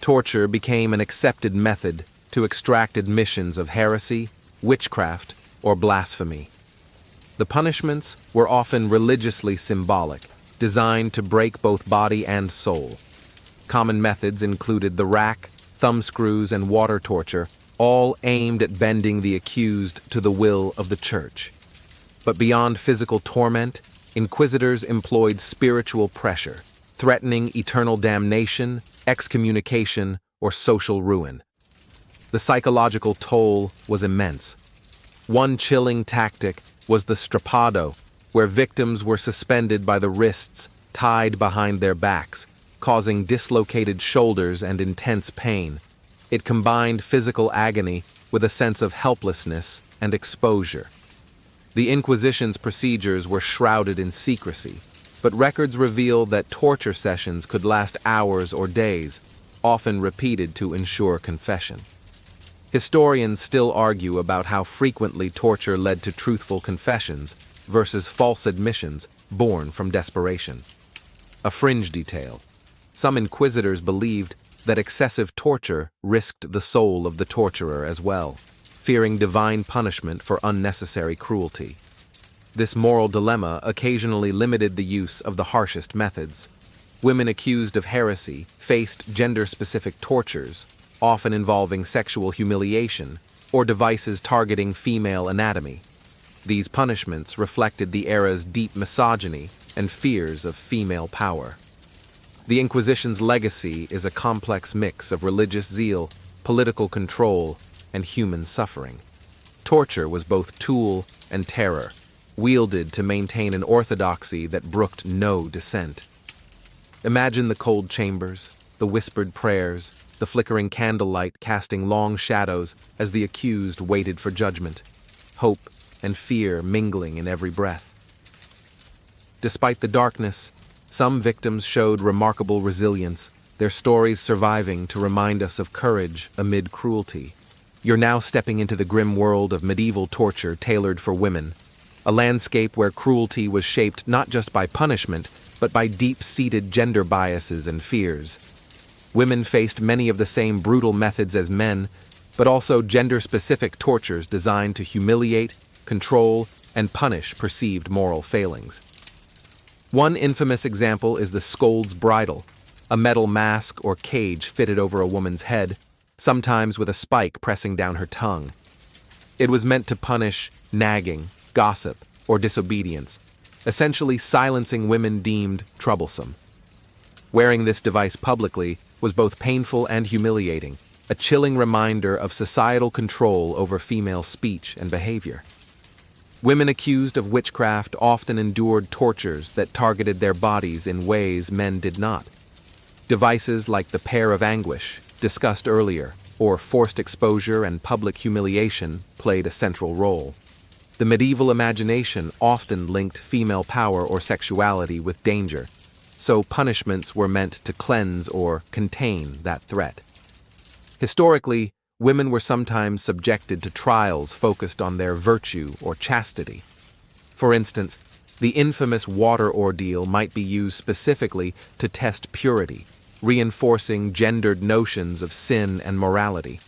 Torture became an accepted method to extract admissions of heresy, witchcraft, or blasphemy. The punishments were often religiously symbolic, designed to break both body and soul. Common methods included the rack, thumbscrews, and water torture, all aimed at bending the accused to the will of the Church. But beyond physical torment, inquisitors employed spiritual pressure, threatening eternal damnation, excommunication, or social ruin. The psychological toll was immense. One chilling tactic was the strappado, where victims were suspended by the wrists, tied behind their backs, causing dislocated shoulders and intense pain. It combined physical agony with a sense of helplessness and exposure. The Inquisition's procedures were shrouded in secrecy, but records reveal that torture sessions could last hours or days, often repeated to ensure confession. Historians still argue about how frequently torture led to truthful confessions versus false admissions born from desperation. A fringe detail: some inquisitors believed that excessive torture risked the soul of the torturer as well, fearing divine punishment for unnecessary cruelty. This moral dilemma occasionally limited the use of the harshest methods. Women accused of heresy faced gender-specific tortures, often involving sexual humiliation or devices targeting female anatomy. These punishments reflected the era's deep misogyny and fears of female power. The Inquisition's legacy is a complex mix of religious zeal, political control, and human suffering. Torture was both tool and terror, wielded to maintain an orthodoxy that brooked no dissent. Imagine the cold chambers, the whispered prayers, the flickering candlelight casting long shadows as the accused waited for judgment, hope and fear mingling in every breath. Despite the darkness, some victims showed remarkable resilience, their stories surviving to remind us of courage amid cruelty. You're now stepping into the grim world of medieval torture tailored for women, a landscape where cruelty was shaped not just by punishment, but by deep-seated gender biases and fears. Women faced many of the same brutal methods as men, but also gender-specific tortures designed to humiliate, control, and punish perceived moral failings. One infamous example is the scold's bridle, a metal mask or cage fitted over a woman's head, sometimes with a spike pressing down her tongue. It was meant to punish nagging, gossip, or disobedience, essentially silencing women deemed troublesome. Wearing this device publicly was both painful and humiliating, a chilling reminder of societal control over female speech and behavior. Women accused of witchcraft often endured tortures that targeted their bodies in ways men did not. Devices like the pear of anguish, discussed earlier, or forced exposure and public humiliation played a central role. The medieval imagination often linked female power or sexuality with danger, so punishments were meant to cleanse or contain that threat. Historically, women were sometimes subjected to trials focused on their virtue or chastity. For instance, the infamous water ordeal might be used specifically to test purity, reinforcing gendered notions of sin and morality.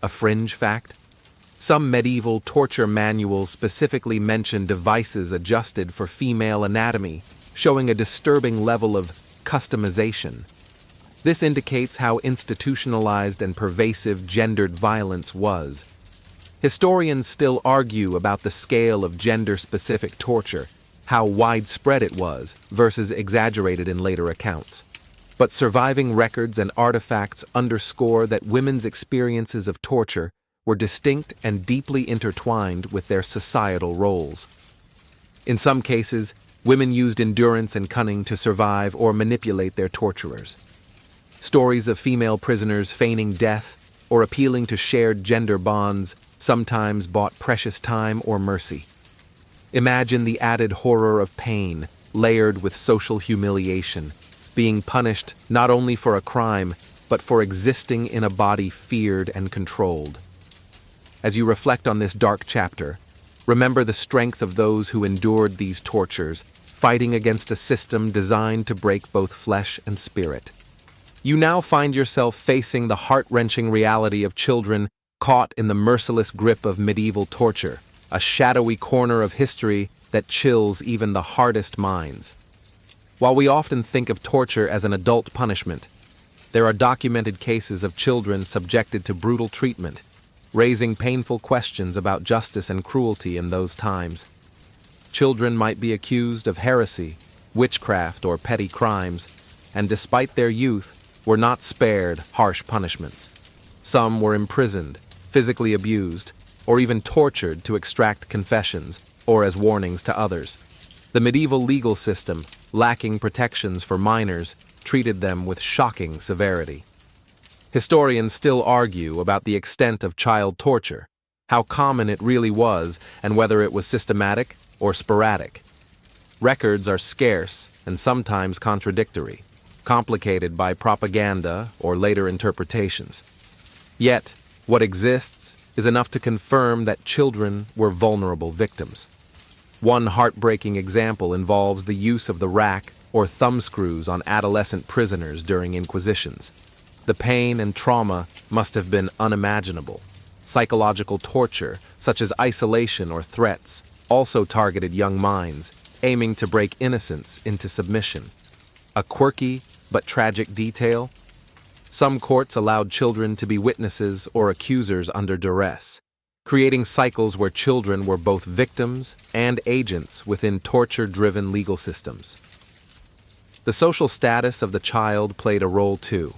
A fringe fact? Some medieval torture manuals specifically mention devices adjusted for female anatomy, showing a disturbing level of customization. This indicates how institutionalized and pervasive gendered violence was. Historians still argue about the scale of gender-specific torture, how widespread it was versus exaggerated in later accounts. But surviving records and artifacts underscore that women's experiences of torture were distinct and deeply intertwined with their societal roles. In some cases, women used endurance and cunning to survive or manipulate their torturers. Stories of female prisoners feigning death or appealing to shared gender bonds sometimes bought precious time or mercy. Imagine the added horror of pain, layered with social humiliation, being punished not only for a crime, but for existing in a body feared and controlled. As you reflect on this dark chapter, remember the strength of those who endured these tortures, fighting against a system designed to break both flesh and spirit. You now find yourself facing the heart-wrenching reality of children caught in the merciless grip of medieval torture, a shadowy corner of history that chills even the hardest minds. While we often think of torture as an adult punishment, there are documented cases of children subjected to brutal treatment, raising painful questions about justice and cruelty in those times. Children might be accused of heresy, witchcraft, or petty crimes, and despite their youth, were not spared harsh punishments. Some were imprisoned, physically abused, or even tortured to extract confessions or as warnings to others. The medieval legal system, lacking protections for minors, treated them with shocking severity. Historians still argue about the extent of child torture, how common it really was, and whether it was systematic or sporadic. Records are scarce and sometimes contradictory, complicated by propaganda or later interpretations. Yet, what exists is enough to confirm that children were vulnerable victims. One heartbreaking example involves the use of the rack or thumbscrews on adolescent prisoners during inquisitions. The pain and trauma must have been unimaginable. Psychological torture, such as isolation or threats, also targeted young minds, aiming to break innocence into submission. A quirky but tragic detail? Some courts allowed children to be witnesses or accusers under duress, creating cycles where children were both victims and agents within torture-driven legal systems. The social status of the child played a role too.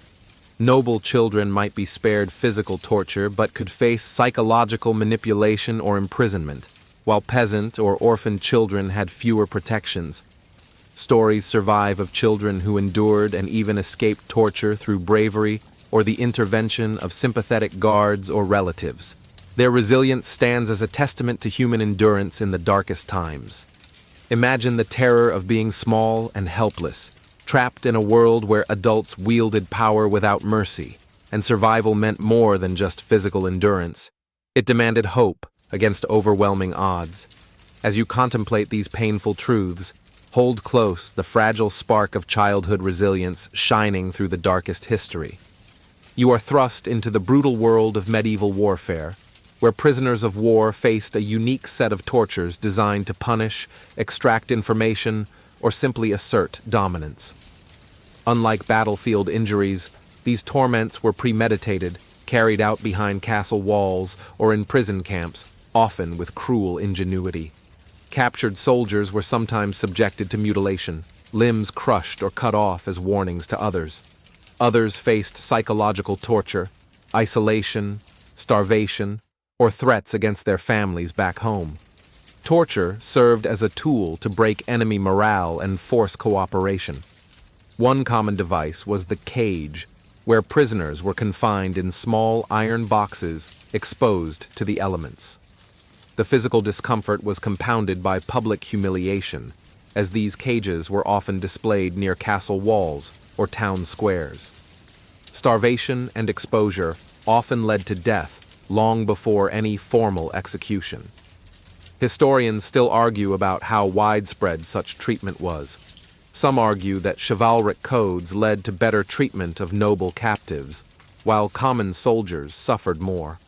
Noble children might be spared physical torture but could face psychological manipulation or imprisonment, while peasant or orphan children had fewer protections. Stories survive of children who endured and even escaped torture through bravery or the intervention of sympathetic guards or relatives. Their resilience stands as a testament to human endurance in the darkest times. Imagine the terror of being small and helpless, trapped in a world where adults wielded power without mercy, and survival meant more than just physical endurance. It demanded hope against overwhelming odds. As you contemplate these painful truths, hold close the fragile spark of childhood resilience shining through the darkest history. You are thrust into the brutal world of medieval warfare, where prisoners of war faced a unique set of tortures designed to punish, extract information, or simply assert dominance. Unlike battlefield injuries, these torments were premeditated, carried out behind castle walls or in prison camps, often with cruel ingenuity. Captured soldiers were sometimes subjected to mutilation, limbs crushed or cut off as warnings to others. Others faced psychological torture, isolation, starvation, or threats against their families back home. Torture served as a tool to break enemy morale and force cooperation. One common device was the cage, where prisoners were confined in small iron boxes exposed to the elements. The physical discomfort was compounded by public humiliation, as these cages were often displayed near castle walls or town squares. Starvation and exposure often led to death long before any formal execution. Historians still argue about how widespread such treatment was. Some argue that chivalric codes led to better treatment of noble captives, while common soldiers suffered more.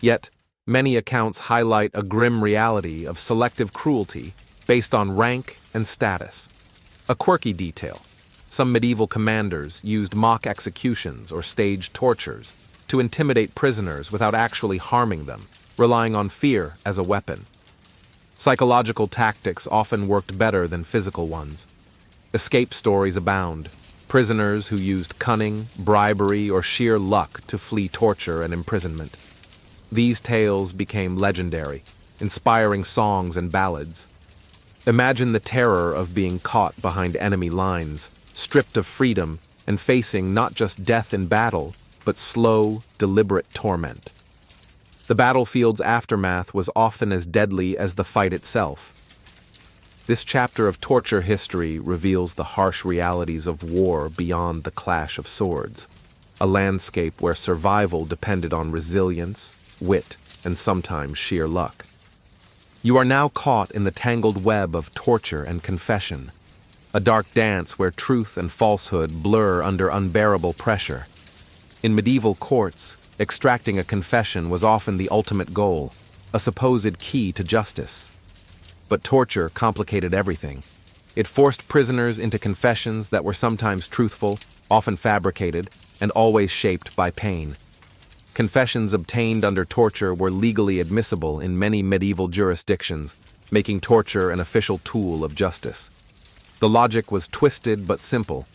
Yet, many accounts highlight a grim reality of selective cruelty based on rank and status. A quirky detail: some medieval commanders used mock executions or staged tortures to intimidate prisoners without actually harming them, relying on fear as a weapon. Psychological tactics often worked better than physical ones. Escape stories abound: prisoners who used cunning, bribery, or sheer luck to flee torture and imprisonment. These tales became legendary, inspiring songs and ballads. Imagine the terror of being caught behind enemy lines, stripped of freedom, and facing not just death in battle, but slow, deliberate torment. The battlefield's aftermath was often as deadly as the fight itself. This chapter of torture history reveals the harsh realities of war beyond the clash of swords, a landscape where survival depended on resilience, wit, and sometimes sheer luck. You are now caught in the tangled web of torture and confession, a dark dance where truth and falsehood blur under unbearable pressure. In medieval courts, extracting a confession was often the ultimate goal, a supposed key to justice. But torture complicated everything. It forced prisoners into confessions that were sometimes truthful, often fabricated, and always shaped by pain. Confessions obtained under torture were legally admissible in many medieval jurisdictions, making torture an official tool of justice. The logic was twisted but simple.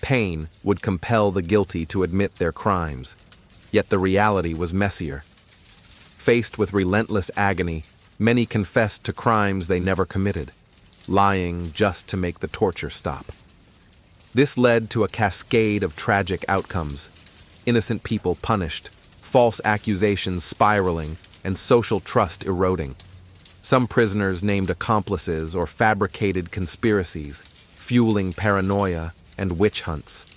Pain would compel the guilty to admit their crimes, yet the reality was messier. Faced with relentless agony, many confessed to crimes they never committed, lying just to make the torture stop. This led to a cascade of tragic outcomes: innocent people punished, false accusations spiraling, and social trust eroding. Some prisoners named accomplices or fabricated conspiracies, fueling paranoia and witch hunts.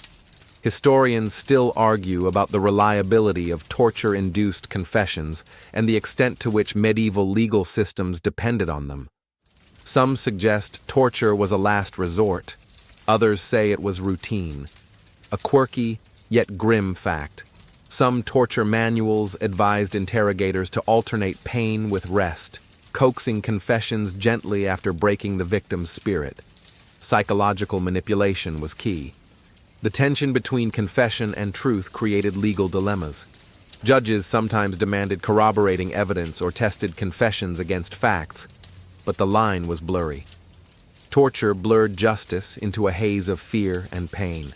Historians still argue about the reliability of torture-induced confessions and the extent to which medieval legal systems depended on them. Some suggest torture was a last resort. Others say it was routine. A quirky, yet grim fact: some torture manuals advised interrogators to alternate pain with rest, coaxing confessions gently after breaking the victim's spirit. Psychological manipulation was key. The tension between confession and truth created legal dilemmas. Judges sometimes demanded corroborating evidence or tested confessions against facts, but the line was blurry. Torture blurred justice into a haze of fear and pain.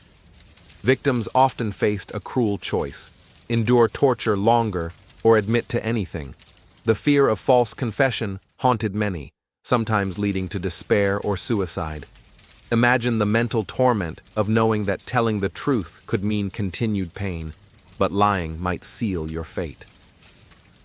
Victims often faced a cruel choice: endure torture longer or admit to anything. The fear of false confession haunted many, sometimes leading to despair or suicide. Imagine the mental torment of knowing that telling the truth could mean continued pain, but lying might seal your fate.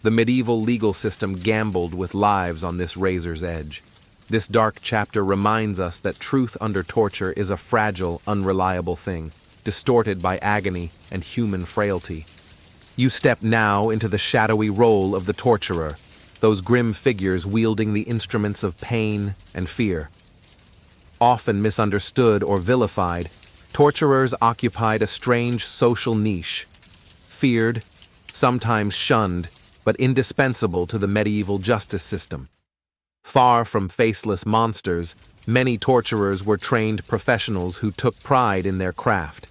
The medieval legal system gambled with lives on this razor's edge. This dark chapter reminds us that truth under torture is a fragile, unreliable thing, distorted by agony and human frailty. You step now into the shadowy role of the torturer, those grim figures wielding the instruments of pain and fear. Often misunderstood or vilified, torturers occupied a strange social niche, feared, sometimes shunned, but indispensable to the medieval justice system. Far from faceless monsters, many torturers were trained professionals who took pride in their craft.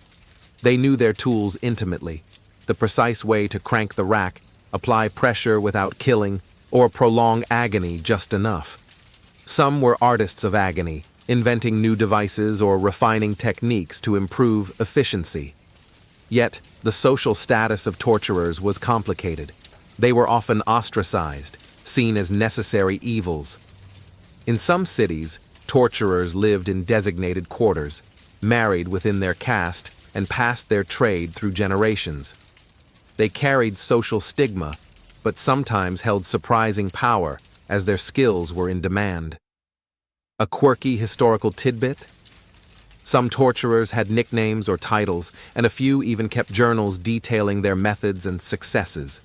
They knew their tools intimately, the precise way to crank the rack, apply pressure without killing, or prolong agony just enough. Some were artists of agony, inventing new devices or refining techniques to improve efficiency. Yet, the social status of torturers was complicated. They were often ostracized, seen as necessary evils. In some cities, torturers lived in designated quarters, married within their caste, and passed their trade through generations. They carried social stigma, but sometimes held surprising power as their skills were in demand. A quirky historical tidbit? Some torturers had nicknames or titles, and a few even kept journals detailing their methods and successes.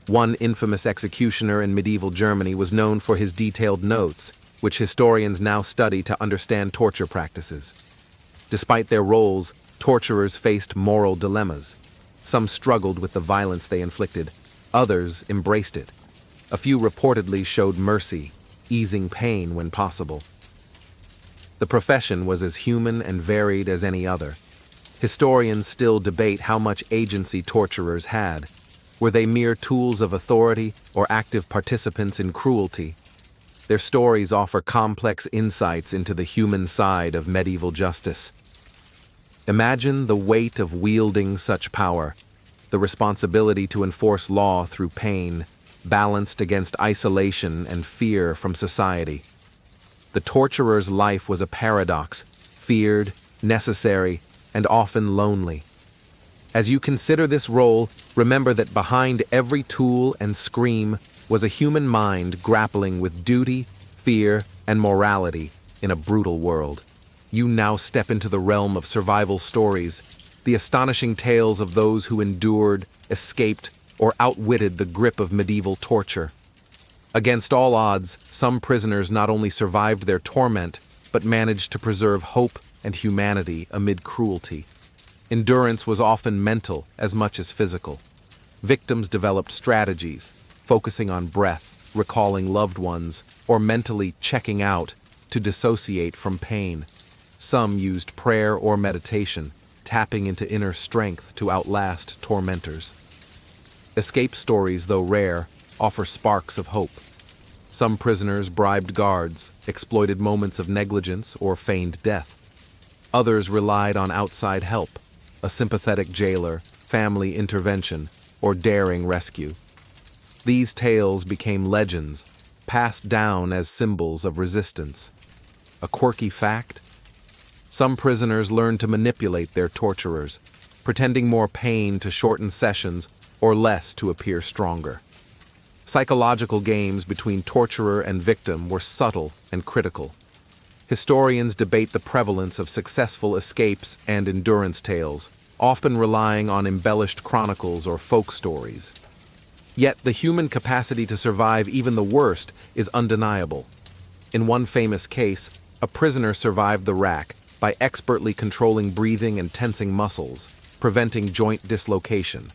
One infamous executioner in medieval Germany was known for his detailed notes, which historians now study to understand torture practices. Despite their roles, torturers faced moral dilemmas. Some struggled with the violence they inflicted, others embraced it. A few reportedly showed mercy, easing pain when possible. The profession was as human and varied as any other. Historians still debate how much agency torturers had. Were they mere tools of authority or active participants in cruelty? Their stories offer complex insights into the human side of medieval justice. Imagine the weight of wielding such power, the responsibility to enforce law through pain, balanced against isolation and fear from society. The torturer's life was a paradox, feared, necessary, and often lonely. As you consider this role, remember that behind every tool and scream was a human mind grappling with duty, fear, and morality in a brutal world. You now step into the realm of survival stories, the astonishing tales of those who endured, escaped, or outwitted the grip of medieval torture. Against all odds, some prisoners not only survived their torment, but managed to preserve hope and humanity amid cruelty. Endurance was often mental as much as physical. Victims developed strategies, focusing on breath, recalling loved ones, or mentally checking out to dissociate from pain. Some used prayer or meditation, tapping into inner strength to outlast tormentors. Escape stories, though rare, offer sparks of hope. Some prisoners bribed guards, exploited moments of negligence or feigned death. Others relied on outside help, a sympathetic jailer, family intervention, or daring rescue. These tales became legends, passed down as symbols of resistance. A quirky fact? Some prisoners learned to manipulate their torturers, pretending more pain to shorten sessions or less to appear stronger. Psychological games between torturer and victim were subtle and critical. Historians debate the prevalence of successful escapes and endurance tales, often relying on embellished chronicles or folk stories. Yet the human capacity to survive even the worst is undeniable. In one famous case, a prisoner survived the rack by expertly controlling breathing and tensing muscles, preventing joint dislocation.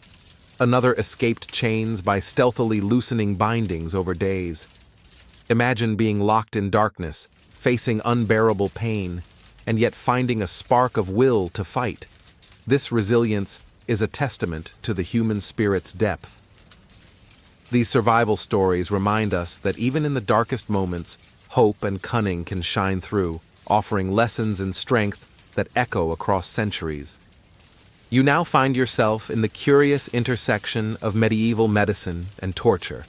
Another escaped chains by stealthily loosening bindings over days. Imagine being locked in darkness, facing unbearable pain, and yet finding a spark of will to fight. This resilience is a testament to the human spirit's depth. These survival stories remind us that even in the darkest moments, hope and cunning can shine through, offering lessons in strength that echo across centuries. You now find yourself in the curious intersection of medieval medicine and torture,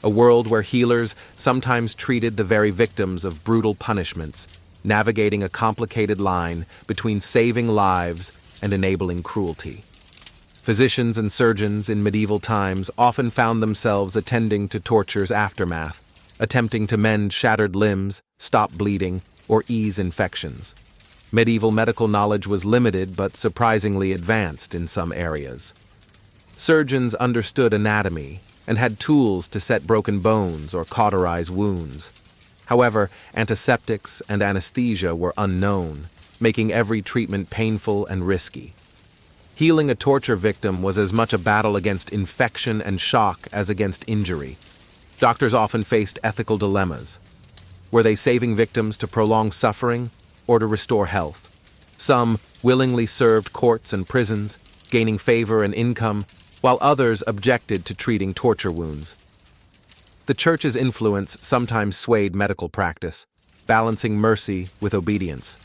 a world where healers sometimes treated the very victims of brutal punishments, navigating a complicated line between saving lives and enabling cruelty. Physicians and surgeons in medieval times often found themselves attending to torture's aftermath, attempting to mend shattered limbs, stop bleeding, or ease infections. Medieval medical knowledge was limited but surprisingly advanced in some areas. Surgeons understood anatomy and had tools to set broken bones or cauterize wounds. However, antiseptics and anesthesia were unknown, making every treatment painful and risky. Healing a torture victim was as much a battle against infection and shock as against injury. Doctors often faced ethical dilemmas. Were they saving victims to prolong suffering or to restore health? Some willingly served courts and prisons, gaining favor and income, while others objected to treating torture wounds. The Church's influence sometimes swayed medical practice, balancing mercy with obedience.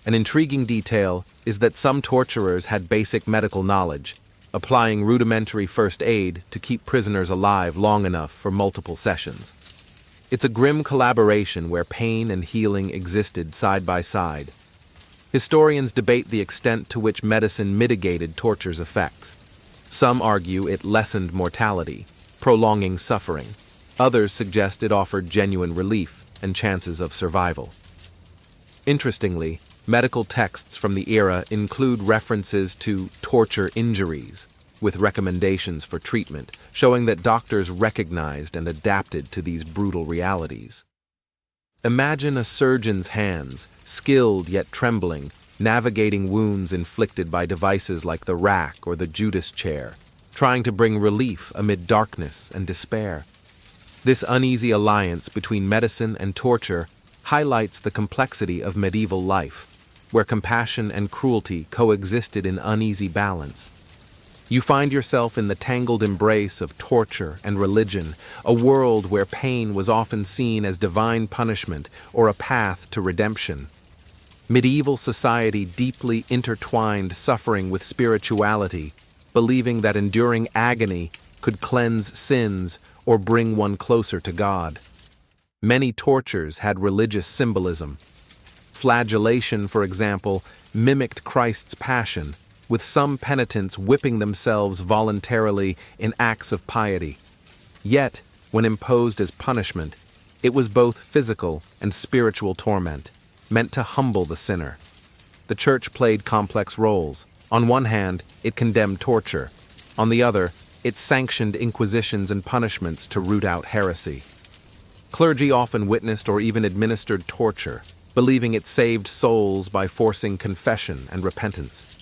An intriguing detail is that some torturers had basic medical knowledge, applying rudimentary first aid to keep prisoners alive long enough for multiple sessions. It's a grim collaboration where pain and healing existed side by side. Historians debate the extent to which medicine mitigated torture's effects. Some argue it lessened mortality, prolonging suffering. Others suggest it offered genuine relief and chances of survival. Interestingly, medical texts from the era include references to torture injuries, with recommendations for treatment, showing that doctors recognized and adapted to these brutal realities. Imagine a surgeon's hands, skilled yet trembling, navigating wounds inflicted by devices like the rack or the Judas chair, trying to bring relief amid darkness and despair. This uneasy alliance between medicine and torture highlights the complexity of medieval life, where compassion and cruelty coexisted in uneasy balance. You find yourself in the tangled embrace of torture and religion, a world where pain was often seen as divine punishment or a path to redemption. Medieval society deeply intertwined suffering with spirituality, believing that enduring agony could cleanse sins or bring one closer to God. Many tortures had religious symbolism. Flagellation, for example, mimicked Christ's passion, with some penitents whipping themselves voluntarily in acts of piety. Yet, when imposed as punishment, it was both physical and spiritual torment, meant to humble the sinner. The Church played complex roles. On one hand, it condemned torture. On the other, it sanctioned inquisitions and punishments to root out heresy. Clergy often witnessed or even administered torture, believing it saved souls by forcing confession and repentance.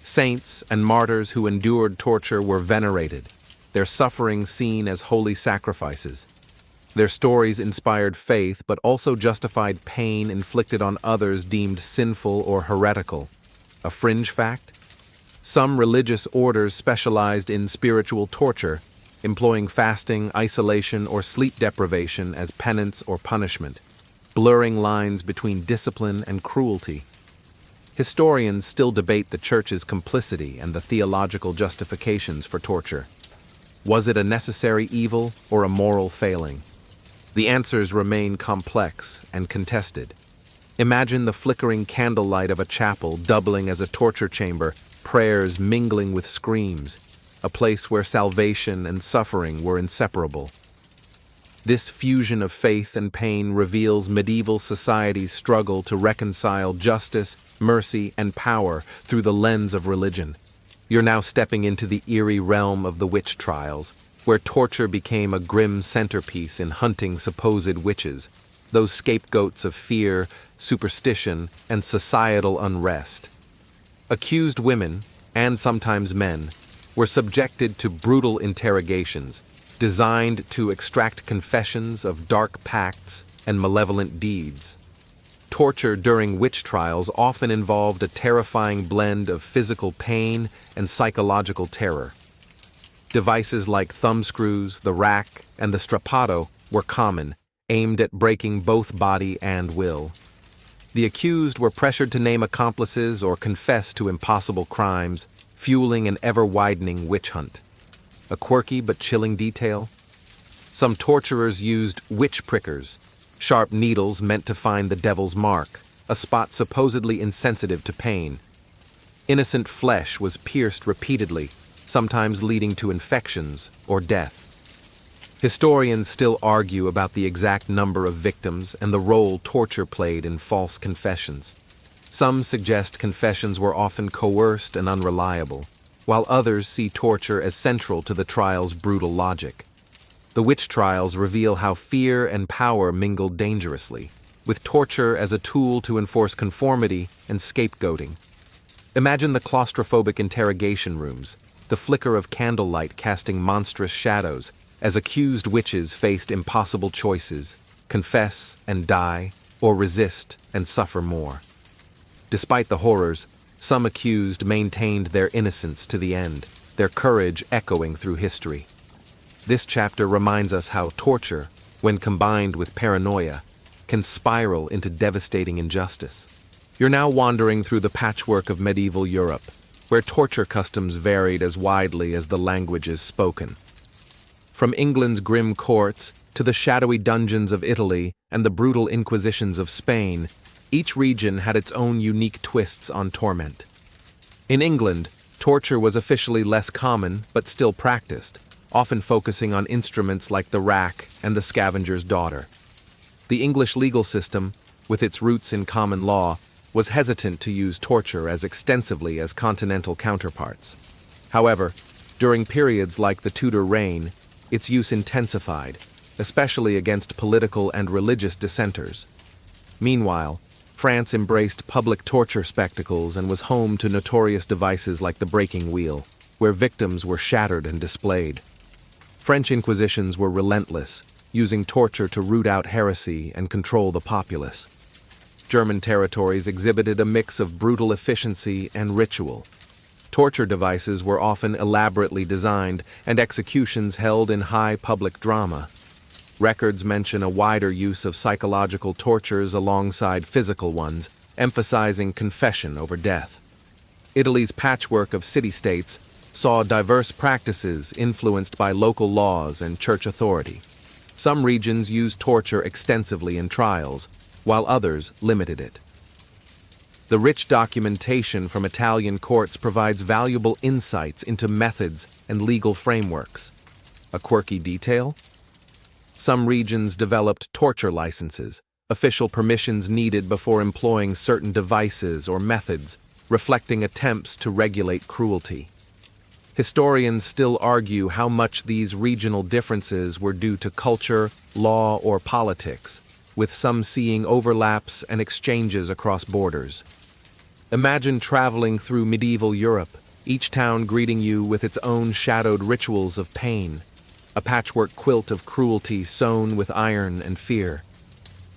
Saints and martyrs who endured torture were venerated, their suffering seen as holy sacrifices. Their stories inspired faith but also justified pain inflicted on others deemed sinful or heretical. A fringe fact? Some religious orders specialized in spiritual torture, employing fasting, isolation, or sleep deprivation as penance or punishment, blurring lines between discipline and cruelty. Historians still debate the Church's complicity and the theological justifications for torture. Was it a necessary evil or a moral failing? The answers remain complex and contested. Imagine the flickering candlelight of a chapel doubling as a torture chamber, prayers mingling with screams, a place where salvation and suffering were inseparable. This fusion of faith and pain reveals medieval society's struggle to reconcile justice, mercy, and power through the lens of religion. You're now stepping into the eerie realm of the witch trials, where torture became a grim centerpiece in hunting supposed witches, those scapegoats of fear, superstition, and societal unrest. Accused women, and sometimes men, were subjected to brutal interrogations, designed to extract confessions of dark pacts and malevolent deeds. Torture during witch trials often involved a terrifying blend of physical pain and psychological terror. Devices like thumbscrews, the rack, and the strappato were common, aimed at breaking both body and will. The accused were pressured to name accomplices or confess to impossible crimes, fueling an ever-widening witch hunt. A quirky but chilling detail? Some torturers used witch prickers, sharp needles meant to find the devil's mark, a spot supposedly insensitive to pain. Innocent flesh was pierced repeatedly, sometimes leading to infections or death. Historians still argue about the exact number of victims and the role torture played in false confessions. Some suggest confessions were often coerced and unreliable, while others see torture as central to the trial's brutal logic. The witch trials reveal how fear and power mingled dangerously, with torture as a tool to enforce conformity and scapegoating. Imagine the claustrophobic interrogation rooms, the flicker of candlelight casting monstrous shadows as accused witches faced impossible choices: confess and die, or resist and suffer more. Despite the horrors, some accused maintained their innocence to the end, their courage echoing through history. This chapter reminds us how torture, when combined with paranoia, can spiral into devastating injustice. You're now wandering through the patchwork of medieval Europe, where torture customs varied as widely as the languages spoken. From England's grim courts to the shadowy dungeons of Italy and the brutal inquisitions of Spain, each region had its own unique twists on torment. In England, torture was officially less common but still practiced, often focusing on instruments like the rack and the scavenger's daughter. The English legal system, with its roots in common law, was hesitant to use torture as extensively as continental counterparts. However, during periods like the Tudor reign, its use intensified, especially against political and religious dissenters. Meanwhile, France embraced public torture spectacles and was home to notorious devices like the breaking wheel, where victims were shattered and displayed. French inquisitions were relentless, using torture to root out heresy and control the populace. German territories exhibited a mix of brutal efficiency and ritual. Torture devices were often elaborately designed and executions held in high public drama. Records mention a wider use of psychological tortures alongside physical ones, emphasizing confession over death. Italy's patchwork of city-states saw diverse practices influenced by local laws and church authority. Some regions used torture extensively in trials, while others limited it. The rich documentation from Italian courts provides valuable insights into methods and legal frameworks. A quirky detail? Some regions developed torture licenses, official permissions needed before employing certain devices or methods, reflecting attempts to regulate cruelty. Historians still argue how much these regional differences were due to culture, law, or politics, with some seeing overlaps and exchanges across borders. Imagine traveling through medieval Europe, each town greeting you with its own shadowed rituals of pain, a patchwork quilt of cruelty sewn with iron and fear.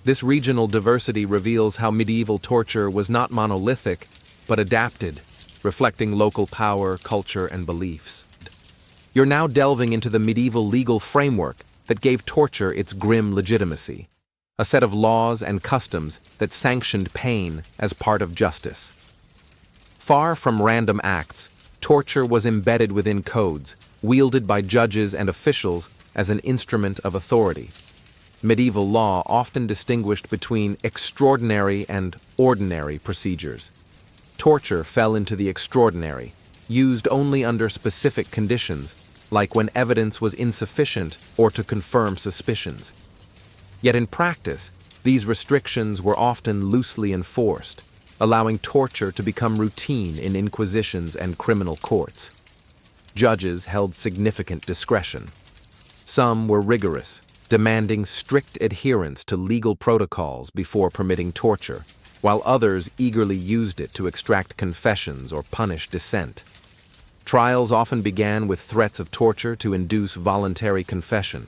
This regional diversity reveals how medieval torture was not monolithic, but adapted, reflecting local power, culture, and beliefs. You're now delving into the medieval legal framework that gave torture its grim legitimacy, a set of laws and customs that sanctioned pain as part of justice. Far from random acts, torture was embedded within codes, wielded by judges and officials as an instrument of authority. Medieval law often distinguished between extraordinary and ordinary procedures. Torture fell into the extraordinary, used only under specific conditions, like when evidence was insufficient or to confirm suspicions. Yet in practice, these restrictions were often loosely enforced, allowing torture to become routine in inquisitions and criminal courts. Judges held significant discretion. Some were rigorous, demanding strict adherence to legal protocols before permitting torture, while others eagerly used it to extract confessions or punish dissent. Trials often began with threats of torture to induce voluntary confession.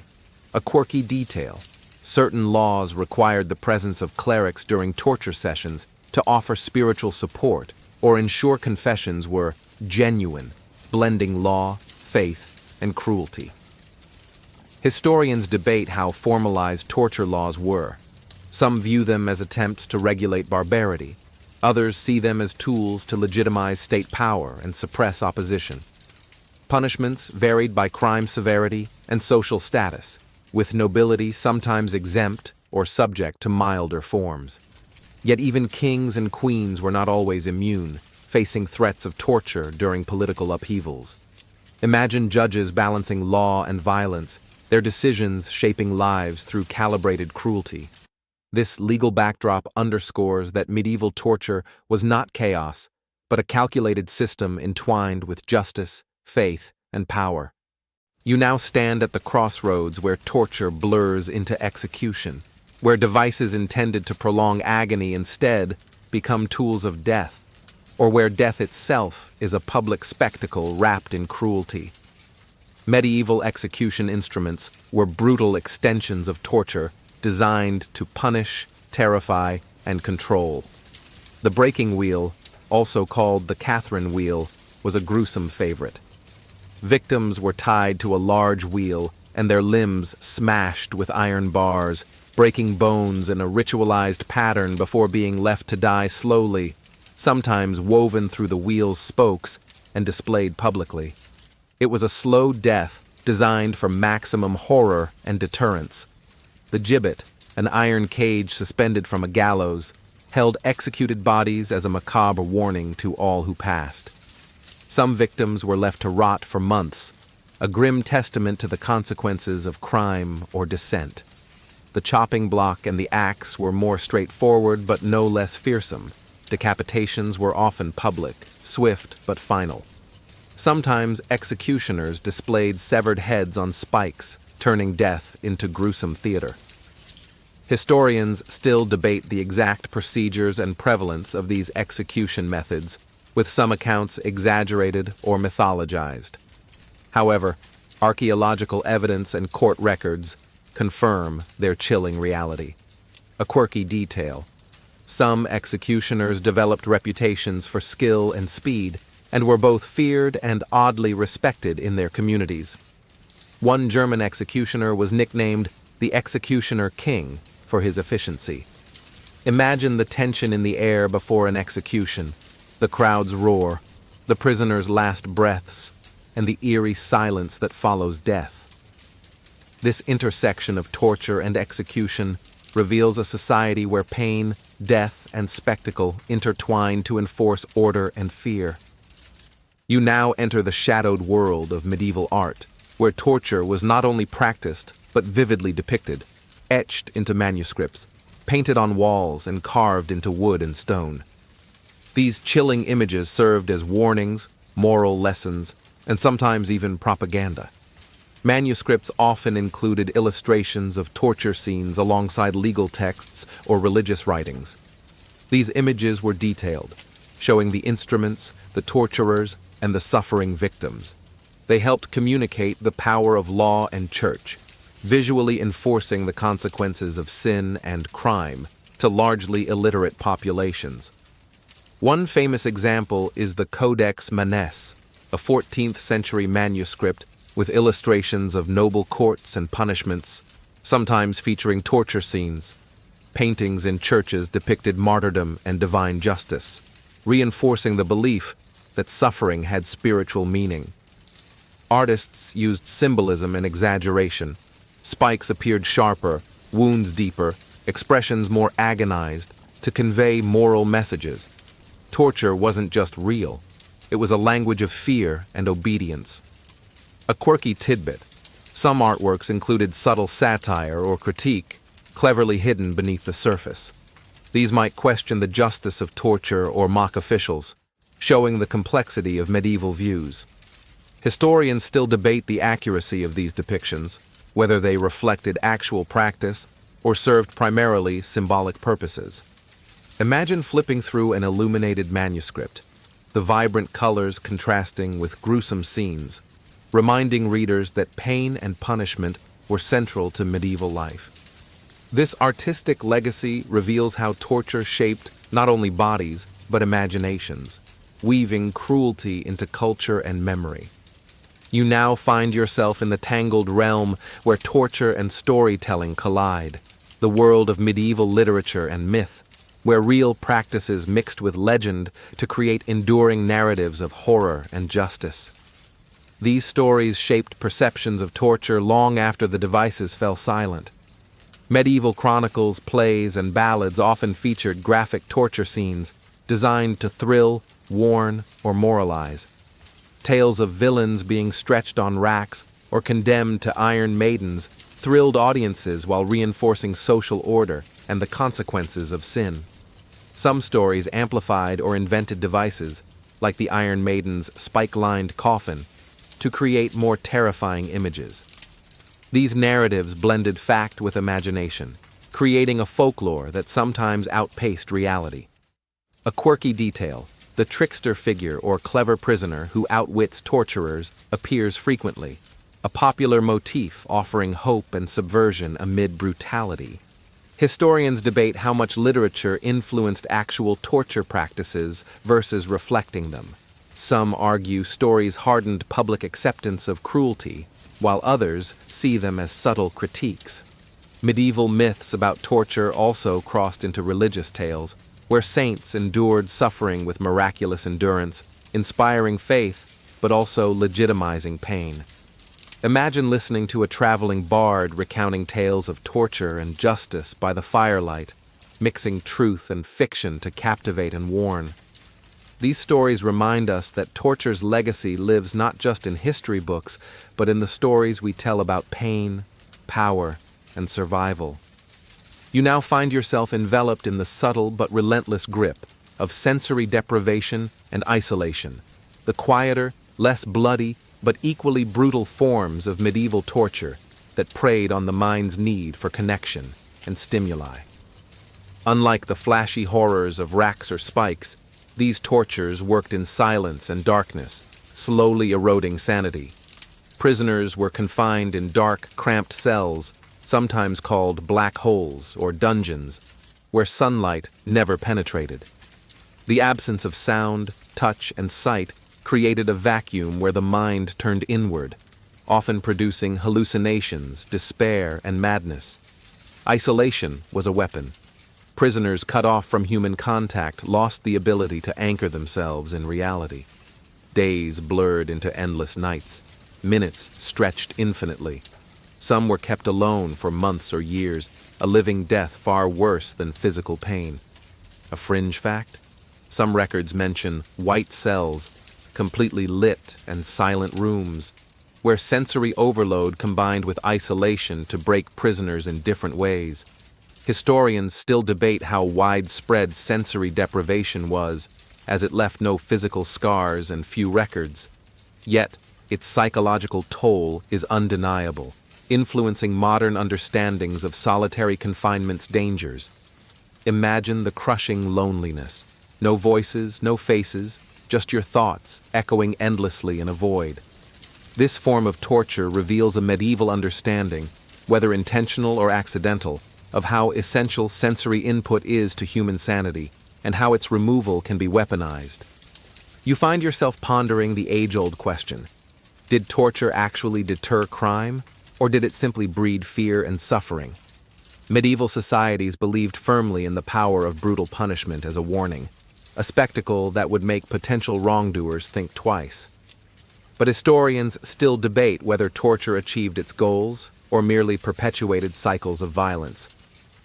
A quirky detail: certain laws required the presence of clerics during torture sessions to offer spiritual support or ensure confessions were genuine, blending law, faith, and cruelty. Historians debate how formalized torture laws were. Some view them as attempts to regulate barbarity. Others see them as tools to legitimize state power and suppress opposition. Punishments varied by crime severity and social status, with nobility sometimes exempt or subject to milder forms. Yet even kings and queens were not always immune, facing threats of torture during political upheavals. Imagine judges balancing law and violence, their decisions shaping lives through calibrated cruelty. This legal backdrop underscores that medieval torture was not chaos, but a calculated system entwined with justice, faith, and power. You now stand at the crossroads where torture blurs into execution, where devices intended to prolong agony instead become tools of death, or where death itself is a public spectacle wrapped in cruelty. Medieval execution instruments were brutal extensions of torture designed to punish, terrify, and control. The breaking wheel, also called the Catherine wheel, was a gruesome favorite. Victims were tied to a large wheel and their limbs smashed with iron bars, breaking bones in a ritualized pattern before being left to die slowly, sometimes woven through the wheel's spokes and displayed publicly. It was a slow death designed for maximum horror and deterrence. The gibbet, an iron cage suspended from a gallows, held executed bodies as a macabre warning to all who passed. Some victims were left to rot for months, a grim testament to the consequences of crime or dissent. The chopping block and the axe were more straightforward but no less fearsome. Decapitations were often public, swift but final. Sometimes executioners displayed severed heads on spikes, turning death into gruesome theater. Historians still debate the exact procedures and prevalence of these execution methods, with some accounts exaggerated or mythologized. However, archaeological evidence and court records confirm their chilling reality. A quirky detail: some executioners developed reputations for skill and speed, and were both feared and oddly respected in their communities. One German executioner was nicknamed the Executioner King for his efficiency. Imagine the tension in the air before an execution, the crowd's roar, the prisoner's last breaths, and the eerie silence that follows death. This intersection of torture and execution reveals a society where pain, death, and spectacle intertwine to enforce order and fear. You now enter the shadowed world of medieval art, where torture was not only practiced but vividly depicted, etched into manuscripts, painted on walls, and carved into wood and stone. These chilling images served as warnings, moral lessons, and sometimes even propaganda. Manuscripts often included illustrations of torture scenes alongside legal texts or religious writings. These images were detailed, showing the instruments, the torturers, and the suffering victims. They helped communicate the power of law and church, visually enforcing the consequences of sin and crime to largely illiterate populations. One famous example is the Codex Manesse, a 14th century manuscript with illustrations of noble courts and punishments, sometimes featuring torture scenes. Paintings in churches depicted martyrdom and divine justice, reinforcing the belief that suffering had spiritual meaning. Artists used symbolism and exaggeration. Spikes appeared sharper, wounds deeper, expressions more agonized, to convey moral messages. Torture wasn't just real, it was a language of fear and obedience. A quirky tidbit: some artworks included subtle satire or critique, cleverly hidden beneath the surface. These might question the justice of torture or mock officials, showing the complexity of medieval views. Historians still debate the accuracy of these depictions, whether they reflected actual practice or served primarily symbolic purposes. Imagine flipping through an illuminated manuscript, the vibrant colors contrasting with gruesome scenes, reminding readers that pain and punishment were central to medieval life. This artistic legacy reveals how torture shaped not only bodies, but imaginations, weaving cruelty into culture and memory. You now find yourself in the tangled realm where torture and storytelling collide, the world of medieval literature and myth, where real practices mixed with legend to create enduring narratives of horror and justice. These stories shaped perceptions of torture long after the devices fell silent. Medieval chronicles, plays, and ballads often featured graphic torture scenes designed to thrill, warn, or moralize. Tales of villains being stretched on racks or condemned to iron maidens thrilled audiences while reinforcing social order and the consequences of sin. Some stories amplified or invented devices, like the Iron Maiden's spike-lined coffin, to create more terrifying images. These narratives blended fact with imagination, creating a folklore that sometimes outpaced reality. A quirky detail, the trickster figure or clever prisoner who outwits torturers, appears frequently, a popular motif offering hope and subversion amid brutality. Historians debate how much literature influenced actual torture practices versus reflecting them. Some argue stories hardened public acceptance of cruelty, while others see them as subtle critiques. Medieval myths about torture also crossed into religious tales, where saints endured suffering with miraculous endurance, inspiring faith, but also legitimizing pain. Imagine listening to a traveling bard recounting tales of torture and justice by the firelight, mixing truth and fiction to captivate and warn. These stories remind us that torture's legacy lives not just in history books, but in the stories we tell about pain, power, and survival. You now find yourself enveloped in the subtle but relentless grip of sensory deprivation and isolation, the quieter, less bloody, but equally brutal forms of medieval torture that preyed on the mind's need for connection and stimuli. Unlike the flashy horrors of racks or spikes, these tortures worked in silence and darkness, slowly eroding sanity. Prisoners were confined in dark, cramped cells, sometimes called black holes or dungeons, where sunlight never penetrated. The absence of sound, touch, and sight created a vacuum where the mind turned inward, often producing hallucinations, despair, and madness. Isolation was a weapon. Prisoners cut off from human contact lost the ability to anchor themselves in reality. Days blurred into endless nights. Minutes stretched infinitely. Some were kept alone for months or years, a living death far worse than physical pain. A fringe fact? Some records mention white cells, completely lit and silent rooms, where sensory overload combined with isolation to break prisoners in different ways. Historians still debate how widespread sensory deprivation was, as it left no physical scars and few records. Yet, its psychological toll is undeniable, influencing modern understandings of solitary confinement's dangers. Imagine the crushing loneliness. No voices, no faces, just your thoughts echoing endlessly in a void. This form of torture reveals a medieval understanding, whether intentional or accidental, of how essential sensory input is to human sanity and how its removal can be weaponized. You find yourself pondering the age-old question: did torture actually deter crime, or did it simply breed fear and suffering? Medieval societies believed firmly in the power of brutal punishment as a warning, a spectacle that would make potential wrongdoers think twice. But historians still debate whether torture achieved its goals or merely perpetuated cycles of violence.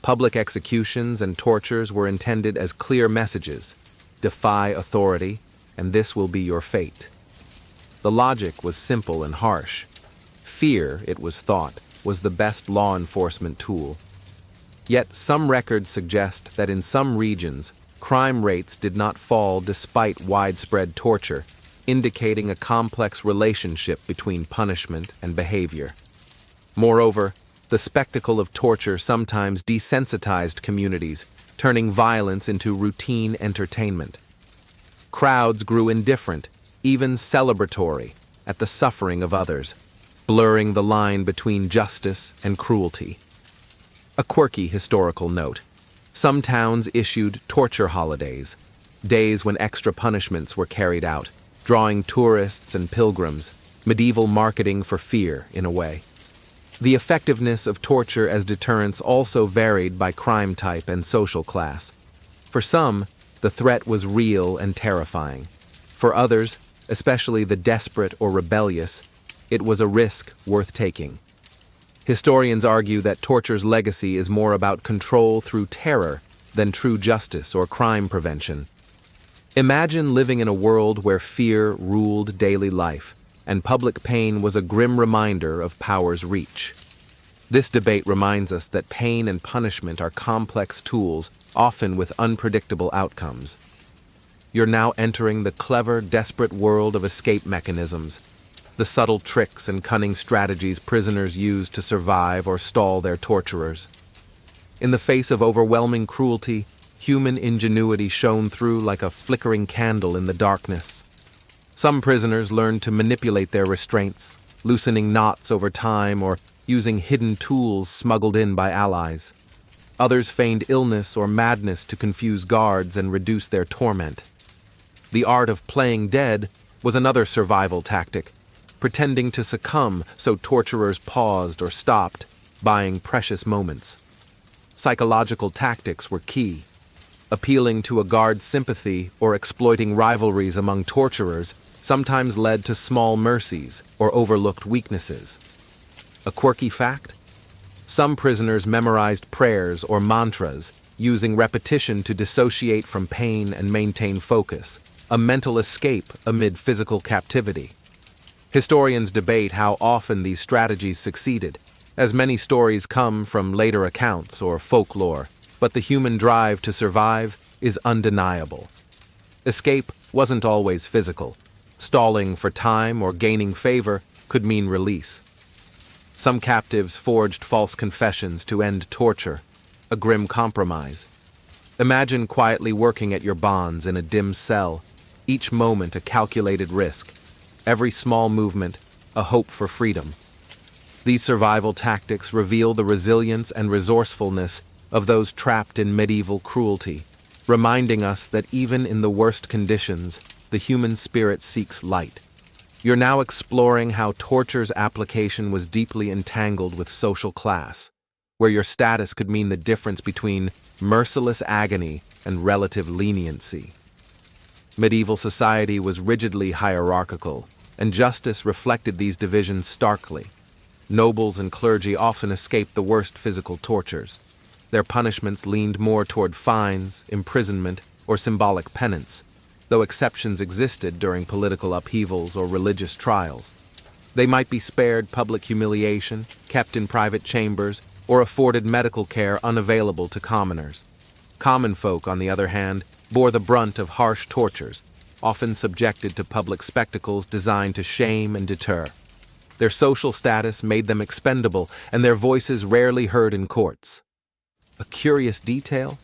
Public executions and tortures were intended as clear messages: defy authority, and this will be your fate. The logic was simple and harsh. Fear, it was thought, was the best law enforcement tool. Yet some records suggest that in some regions, crime rates did not fall despite widespread torture, indicating a complex relationship between punishment and behavior. Moreover, the spectacle of torture sometimes desensitized communities, turning violence into routine entertainment. Crowds grew indifferent, even celebratory, at the suffering of others, blurring the line between justice and cruelty. A quirky historical note: some towns issued torture holidays, days when extra punishments were carried out, drawing tourists and pilgrims, medieval marketing for fear, in a way. The effectiveness of torture as deterrence also varied by crime type and social class. For some, the threat was real and terrifying. For others, especially the desperate or rebellious, it was a risk worth taking. Historians argue that torture's legacy is more about control through terror than true justice or crime prevention. Imagine living in a world where fear ruled daily life, and public pain was a grim reminder of power's reach. This debate reminds us that pain and punishment are complex tools, often with unpredictable outcomes. You're now entering the clever, desperate world of escape mechanisms, the subtle tricks and cunning strategies prisoners use to survive or stall their torturers. In the face of overwhelming cruelty, human ingenuity shone through like a flickering candle in the darkness. Some prisoners learned to manipulate their restraints, loosening knots over time or using hidden tools smuggled in by allies. Others feigned illness or madness to confuse guards and reduce their torment. The art of playing dead was another survival tactic, pretending to succumb so torturers paused or stopped, buying precious moments. Psychological tactics were key. Appealing to a guard's sympathy or exploiting rivalries among torturers sometimes led to small mercies or overlooked weaknesses. A quirky fact? Some prisoners memorized prayers or mantras, using repetition to dissociate from pain and maintain focus, a mental escape amid physical captivity. Historians debate how often these strategies succeeded, as many stories come from later accounts or folklore, but the human drive to survive is undeniable. Escape wasn't always physical. Stalling for time or gaining favor could mean release. Some captives forged false confessions to end torture, a grim compromise. Imagine quietly working at your bonds in a dim cell, each moment a calculated risk, every small movement a hope for freedom. These survival tactics reveal the resilience and resourcefulness of those trapped in medieval cruelty, reminding us that even in the worst conditions, the human spirit seeks light. You're now exploring how torture's application was deeply entangled with social class, where your status could mean the difference between merciless agony and relative leniency. Medieval society was rigidly hierarchical, and justice reflected these divisions starkly. Nobles and clergy often escaped the worst physical tortures. Their punishments leaned more toward fines, imprisonment, or symbolic penance, though exceptions existed during political upheavals or religious trials. They might be spared public humiliation, kept in private chambers, or afforded medical care unavailable to commoners. Common folk, on the other hand, bore the brunt of harsh tortures, often subjected to public spectacles designed to shame and deter. Their social status made them expendable, and their voices rarely heard in courts. A curious detail?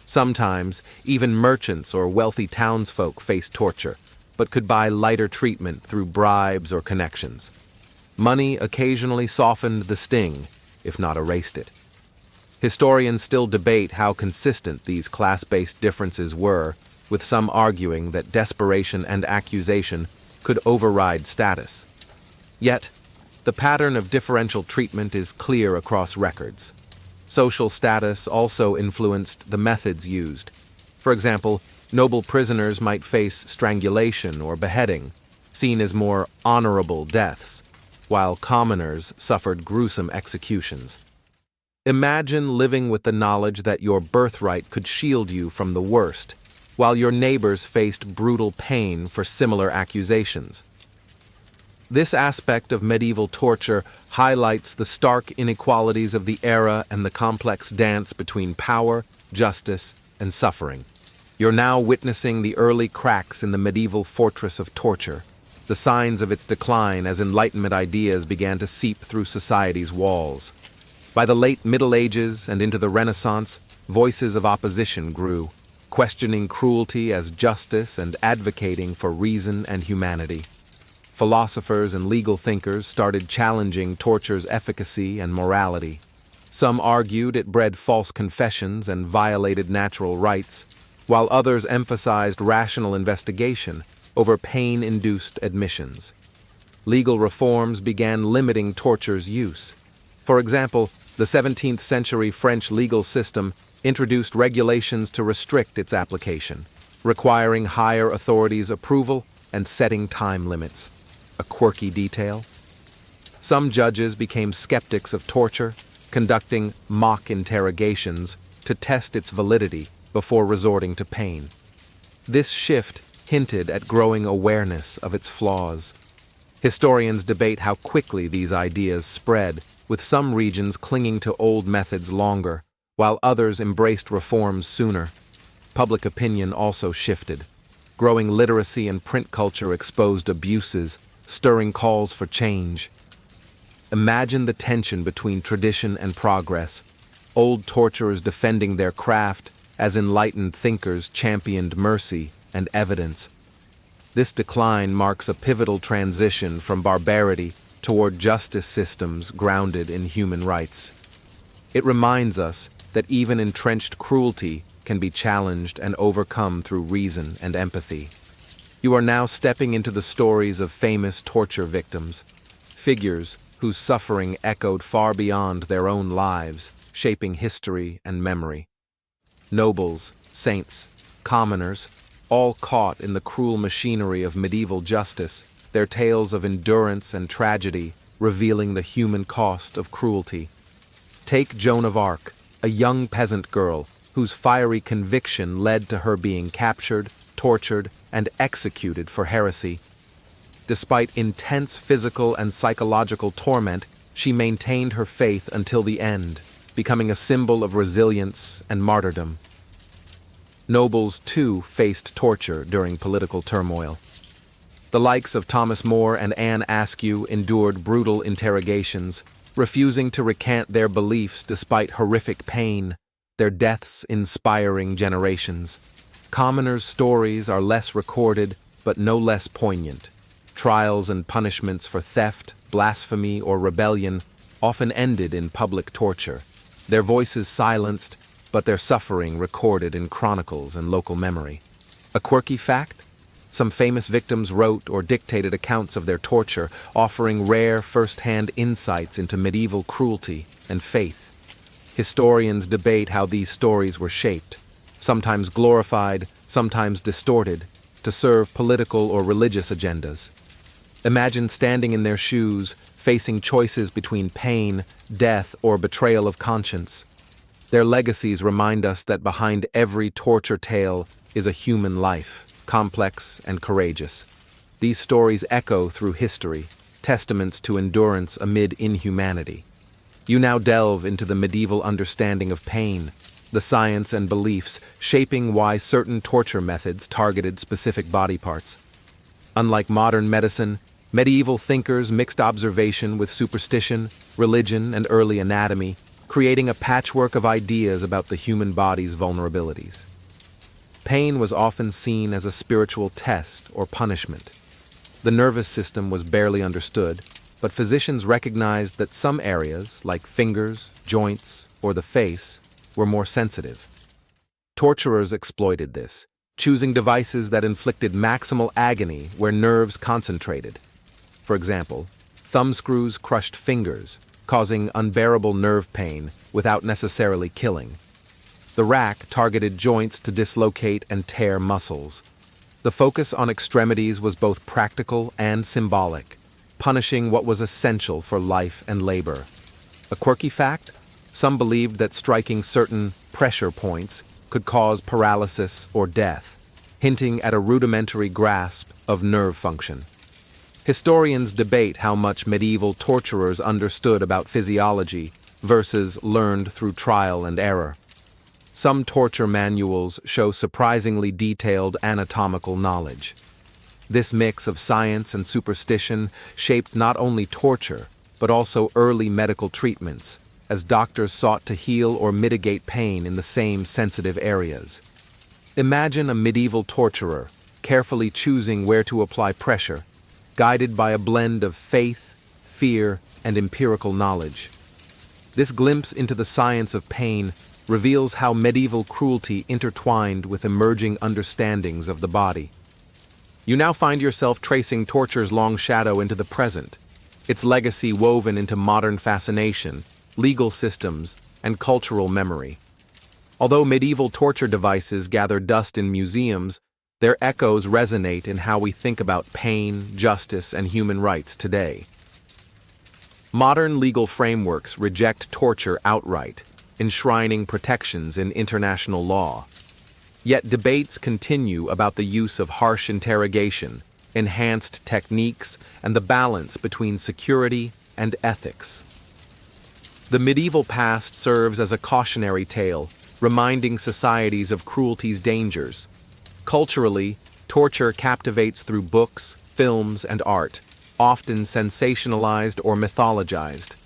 Sometimes, even merchants or wealthy townsfolk faced torture, but could buy lighter treatment through bribes or connections. Money occasionally softened the sting, if not erased it. Historians still debate how consistent these class-based differences were, with some arguing that desperation and accusation could override status. Yet, the pattern of differential treatment is clear across records. Social status also influenced the methods used. For example, noble prisoners might face strangulation or beheading, seen as more honorable deaths, while commoners suffered gruesome executions. Imagine living with the knowledge that your birthright could shield you from the worst, while your neighbors faced brutal pain for similar accusations. This aspect of medieval torture highlights the stark inequalities of the era and the complex dance between power, justice, and suffering. You're now witnessing the early cracks in the medieval fortress of torture, the signs of its decline as Enlightenment ideas began to seep through society's walls. By the late Middle Ages and into the Renaissance, voices of opposition grew, questioning cruelty as justice and advocating for reason and humanity. Philosophers and legal thinkers started challenging torture's efficacy and morality. Some argued it bred false confessions and violated natural rights, while others emphasized rational investigation over pain-induced admissions. Legal reforms began limiting torture's use. For example, the 17th century French legal system introduced regulations to restrict its application, requiring higher authorities' approval and setting time limits. A quirky detail? Some judges became skeptics of torture, conducting mock interrogations to test its validity before resorting to pain. This shift hinted at growing awareness of its flaws. Historians debate how quickly these ideas spread, with some regions clinging to old methods longer, while others embraced reforms sooner. Public opinion also shifted. Growing literacy and print culture exposed abuses, stirring calls for change. Imagine the tension between tradition and progress, old torturers defending their craft as enlightened thinkers championed mercy and evidence. This decline marks a pivotal transition from barbarity toward justice systems grounded in human rights. It reminds us that even entrenched cruelty can be challenged and overcome through reason and empathy. You are now stepping into the stories of famous torture victims, figures whose suffering echoed far beyond their own lives, shaping history and memory. Nobles, saints, commoners, all caught in the cruel machinery of medieval justice, their tales of endurance and tragedy revealing the human cost of cruelty. Take Joan of Arc, a young peasant girl whose fiery conviction led to her being captured, tortured, and executed for heresy. Despite intense physical and psychological torment, she maintained her faith until the end, becoming a symbol of resilience and martyrdom. Nobles, too, faced torture during political turmoil. The likes of Thomas More and Anne Askew endured brutal interrogations, refusing to recant their beliefs despite horrific pain, their deaths inspiring generations. Commoners' stories are less recorded, but no less poignant. Trials and punishments for theft, blasphemy, or rebellion often ended in public torture, their voices silenced, but their suffering recorded in chronicles and local memory. A quirky fact? Some famous victims wrote or dictated accounts of their torture, offering rare first-hand insights into medieval cruelty and faith. Historians debate how these stories were shaped, sometimes glorified, sometimes distorted, to serve political or religious agendas. Imagine standing in their shoes, facing choices between pain, death, or betrayal of conscience. Their legacies remind us that behind every torture tale is a human life, complex and courageous. These stories echo through history, testaments to endurance amid inhumanity. You now delve into the medieval understanding of pain, the science and beliefs shaping why certain torture methods targeted specific body parts. Unlike modern medicine, medieval thinkers mixed observation with superstition, religion, and early anatomy, creating a patchwork of ideas about the human body's vulnerabilities. Pain was often seen as a spiritual test or punishment. The nervous system was barely understood, but physicians recognized that some areas, like fingers, joints, or the face, were more sensitive. Torturers exploited this, choosing devices that inflicted maximal agony where nerves concentrated. For example, thumbscrews crushed fingers, causing unbearable nerve pain without necessarily killing. The rack targeted joints to dislocate and tear muscles. The focus on extremities was both practical and symbolic, punishing what was essential for life and labor. A quirky fact? Some believed that striking certain pressure points could cause paralysis or death, hinting at a rudimentary grasp of nerve function. Historians debate how much medieval torturers understood about physiology versus learned through trial and error. Some torture manuals show surprisingly detailed anatomical knowledge. This mix of science and superstition shaped not only torture, but also early medical treatments, as doctors sought to heal or mitigate pain in the same sensitive areas. Imagine a medieval torturer carefully choosing where to apply pressure, guided by a blend of faith, fear, and empirical knowledge. This glimpse into the science of pain reveals how medieval cruelty intertwined with emerging understandings of the body. You now find yourself tracing torture's long shadow into the present, its legacy woven into modern fascination, legal systems, and cultural memory. Although medieval torture devices gather dust in museums, their echoes resonate in how we think about pain, justice, and human rights today. Modern legal frameworks reject torture outright, enshrining protections in international law. Yet debates continue about the use of harsh interrogation, enhanced techniques, and the balance between security and ethics. The medieval past serves as a cautionary tale, reminding societies of cruelty's dangers. Culturally, torture captivates through books, films, and art, often sensationalized or mythologized.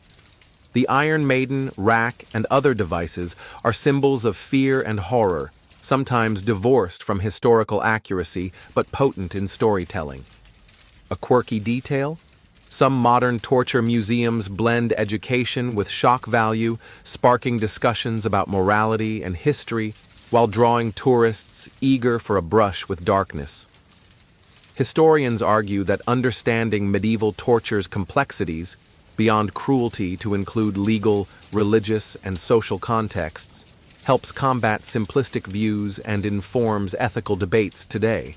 The Iron Maiden, rack, and other devices are symbols of fear and horror, sometimes divorced from historical accuracy but potent in storytelling. A quirky detail? Some modern torture museums blend education with shock value, sparking discussions about morality and history while drawing tourists eager for a brush with darkness. Historians argue that understanding medieval torture's complexities, beyond cruelty to include legal, religious, and social contexts, helps combat simplistic views and informs ethical debates today.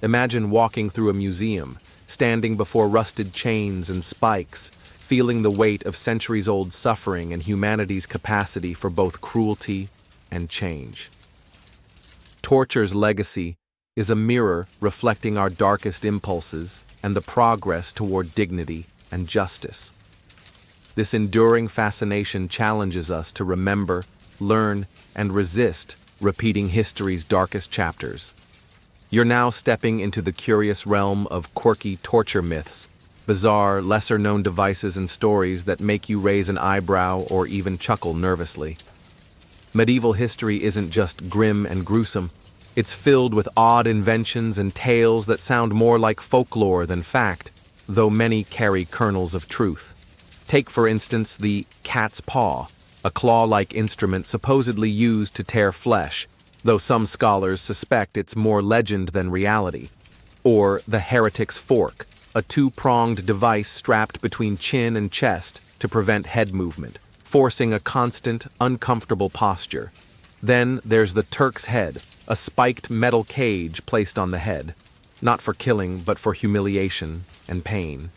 Imagine walking through a museum, standing before rusted chains and spikes, feeling the weight of centuries-old suffering and humanity's capacity for both cruelty and change. Torture's legacy is a mirror reflecting our darkest impulses and the progress toward dignity and justice. This enduring fascination challenges us to remember, learn, and resist repeating history's darkest chapters. You're now stepping into the curious realm of quirky torture myths, bizarre, lesser-known devices and stories that make you raise an eyebrow or even chuckle nervously. Medieval history isn't just grim and gruesome. It's filled with odd inventions and tales that sound more like folklore than fact, though many carry kernels of truth. Take, for instance, the cat's paw, a claw-like instrument supposedly used to tear flesh, though some scholars suspect it's more legend than reality. Or the heretic's fork, a two-pronged device strapped between chin and chest to prevent head movement, forcing a constant, uncomfortable posture. Then there's the Turk's head, a spiked metal cage placed on the head, not for killing but for humiliation and pain.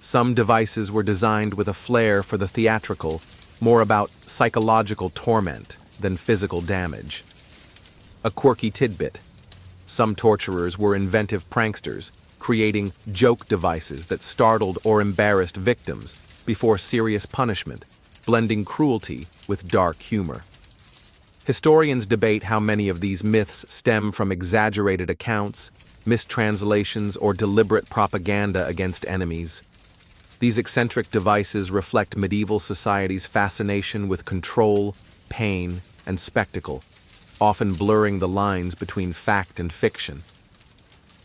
Some devices were designed with a flair for the theatrical, more about psychological torment than physical damage. A quirky tidbit. Some torturers were inventive pranksters, creating joke devices that startled or embarrassed victims before serious punishment, blending cruelty with dark humor. Historians debate how many of these myths stem from exaggerated accounts, mistranslations, or deliberate propaganda against enemies. These eccentric devices reflect medieval society's fascination with control, pain, and spectacle, often blurring the lines between fact and fiction.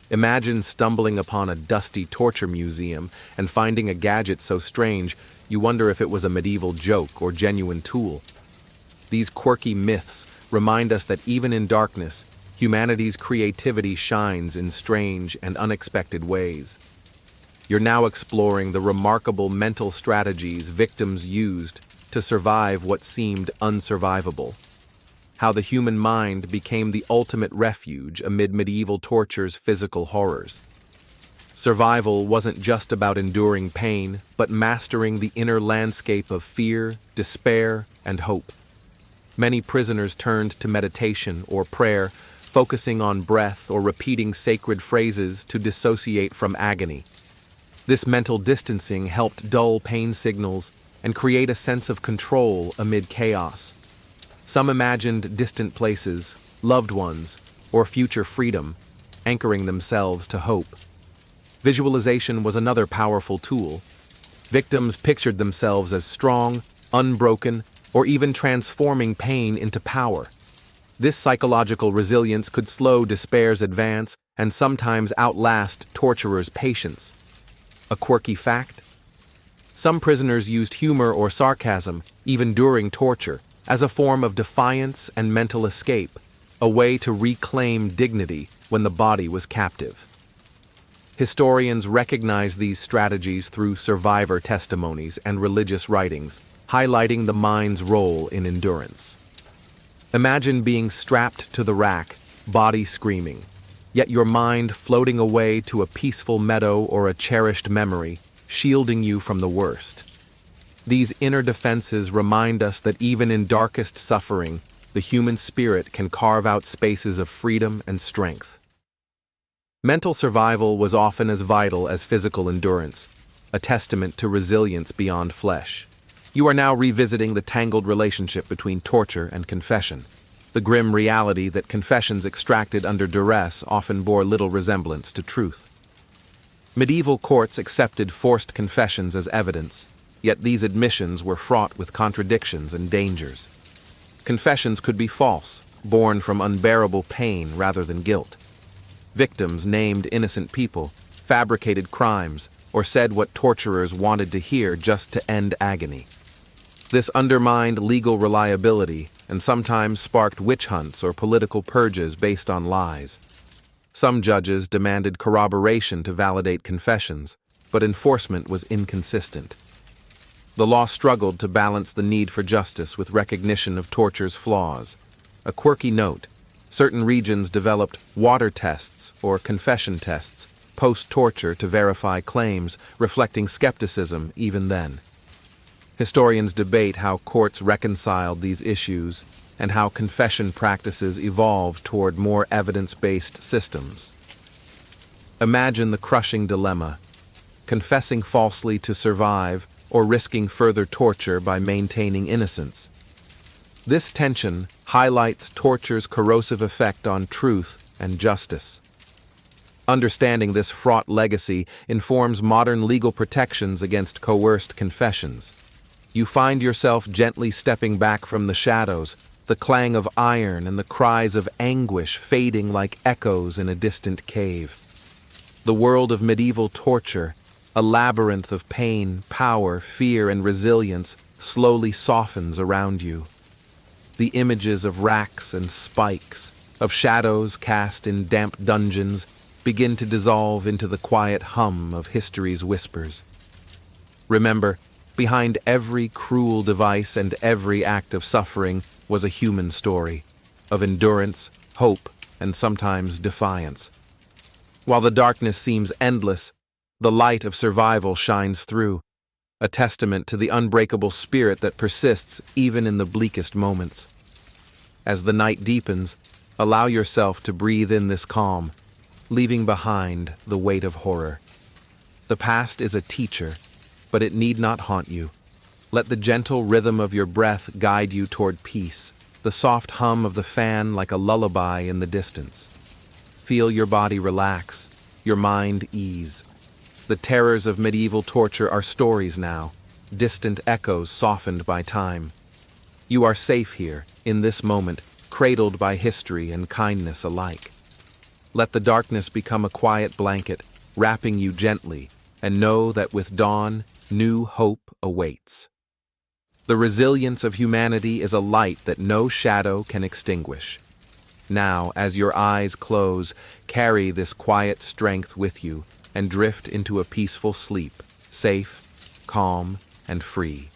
Imagine stumbling upon a dusty torture museum and finding a gadget so strange you wonder if it was a medieval joke or genuine tool. These quirky myths remind us that even in darkness, humanity's creativity shines in strange and unexpected ways. You're now exploring the remarkable mental strategies victims used to survive what seemed unsurvivable. How the human mind became the ultimate refuge amid medieval torture's physical horrors. Survival wasn't just about enduring pain, but mastering the inner landscape of fear, despair, and hope. Many prisoners turned to meditation or prayer, focusing on breath or repeating sacred phrases to dissociate from agony. This mental distancing helped dull pain signals and create a sense of control amid chaos. Some imagined distant places, loved ones, or future freedom, anchoring themselves to hope. Visualization was another powerful tool. Victims pictured themselves as strong, unbroken, or even transforming pain into power. This psychological resilience could slow despair's advance and sometimes outlast torturers' patience. A quirky fact? Some prisoners used humor or sarcasm, even during torture, as a form of defiance and mental escape, a way to reclaim dignity when the body was captive. Historians recognize these strategies through survivor testimonies and religious writings, highlighting the mind's role in endurance. Imagine being strapped to the rack, body screaming, yet your mind floating away to a peaceful meadow or a cherished memory, shielding you from the worst. These inner defenses remind us that even in darkest suffering, the human spirit can carve out spaces of freedom and strength. Mental survival was often as vital as physical endurance, a testament to resilience beyond flesh. You are now revisiting the tangled relationship between torture and confession, the grim reality that confessions extracted under duress often bore little resemblance to truth. Medieval courts accepted forced confessions as evidence, yet these admissions were fraught with contradictions and dangers. Confessions could be false, born from unbearable pain rather than guilt. Victims named innocent people, fabricated crimes, or said what torturers wanted to hear just to end agony. This undermined legal reliability and sometimes sparked witch hunts or political purges based on lies. Some judges demanded corroboration to validate confessions, but enforcement was inconsistent. The law struggled to balance the need for justice with recognition of torture's flaws. A quirky note: certain regions developed water tests or confession tests post-torture to verify claims, reflecting skepticism even then. Historians debate how courts reconciled these issues and how confession practices evolved toward more evidence-based systems. Imagine the crushing dilemma: confessing falsely to survive or risking further torture by maintaining innocence. This tension highlights torture's corrosive effect on truth and justice. Understanding this fraught legacy informs modern legal protections against coerced confessions. You find yourself gently stepping back from the shadows, the clang of iron and the cries of anguish fading like echoes in a distant cave. The world of medieval torture, a labyrinth of pain, power, fear, and resilience, slowly softens around you. The images of racks and spikes, of shadows cast in damp dungeons, begin to dissolve into the quiet hum of history's whispers. Remember, behind every cruel device and every act of suffering was a human story, of endurance, hope, and sometimes defiance. While the darkness seems endless, the light of survival shines through, a testament to the unbreakable spirit that persists even in the bleakest moments. As the night deepens, allow yourself to breathe in this calm, leaving behind the weight of horror. The past is a teacher, but it need not haunt you. Let the gentle rhythm of your breath guide you toward peace, the soft hum of the fan like a lullaby in the distance. Feel your body relax, your mind ease. The terrors of medieval torture are stories now, distant echoes softened by time. You are safe here, in this moment, cradled by history and kindness alike. Let the darkness become a quiet blanket, wrapping you gently, and know that with dawn, new hope awaits. The resilience of humanity is a light that no shadow can extinguish. Now, as your eyes close, carry this quiet strength with you and drift into a peaceful sleep, safe, calm, and free.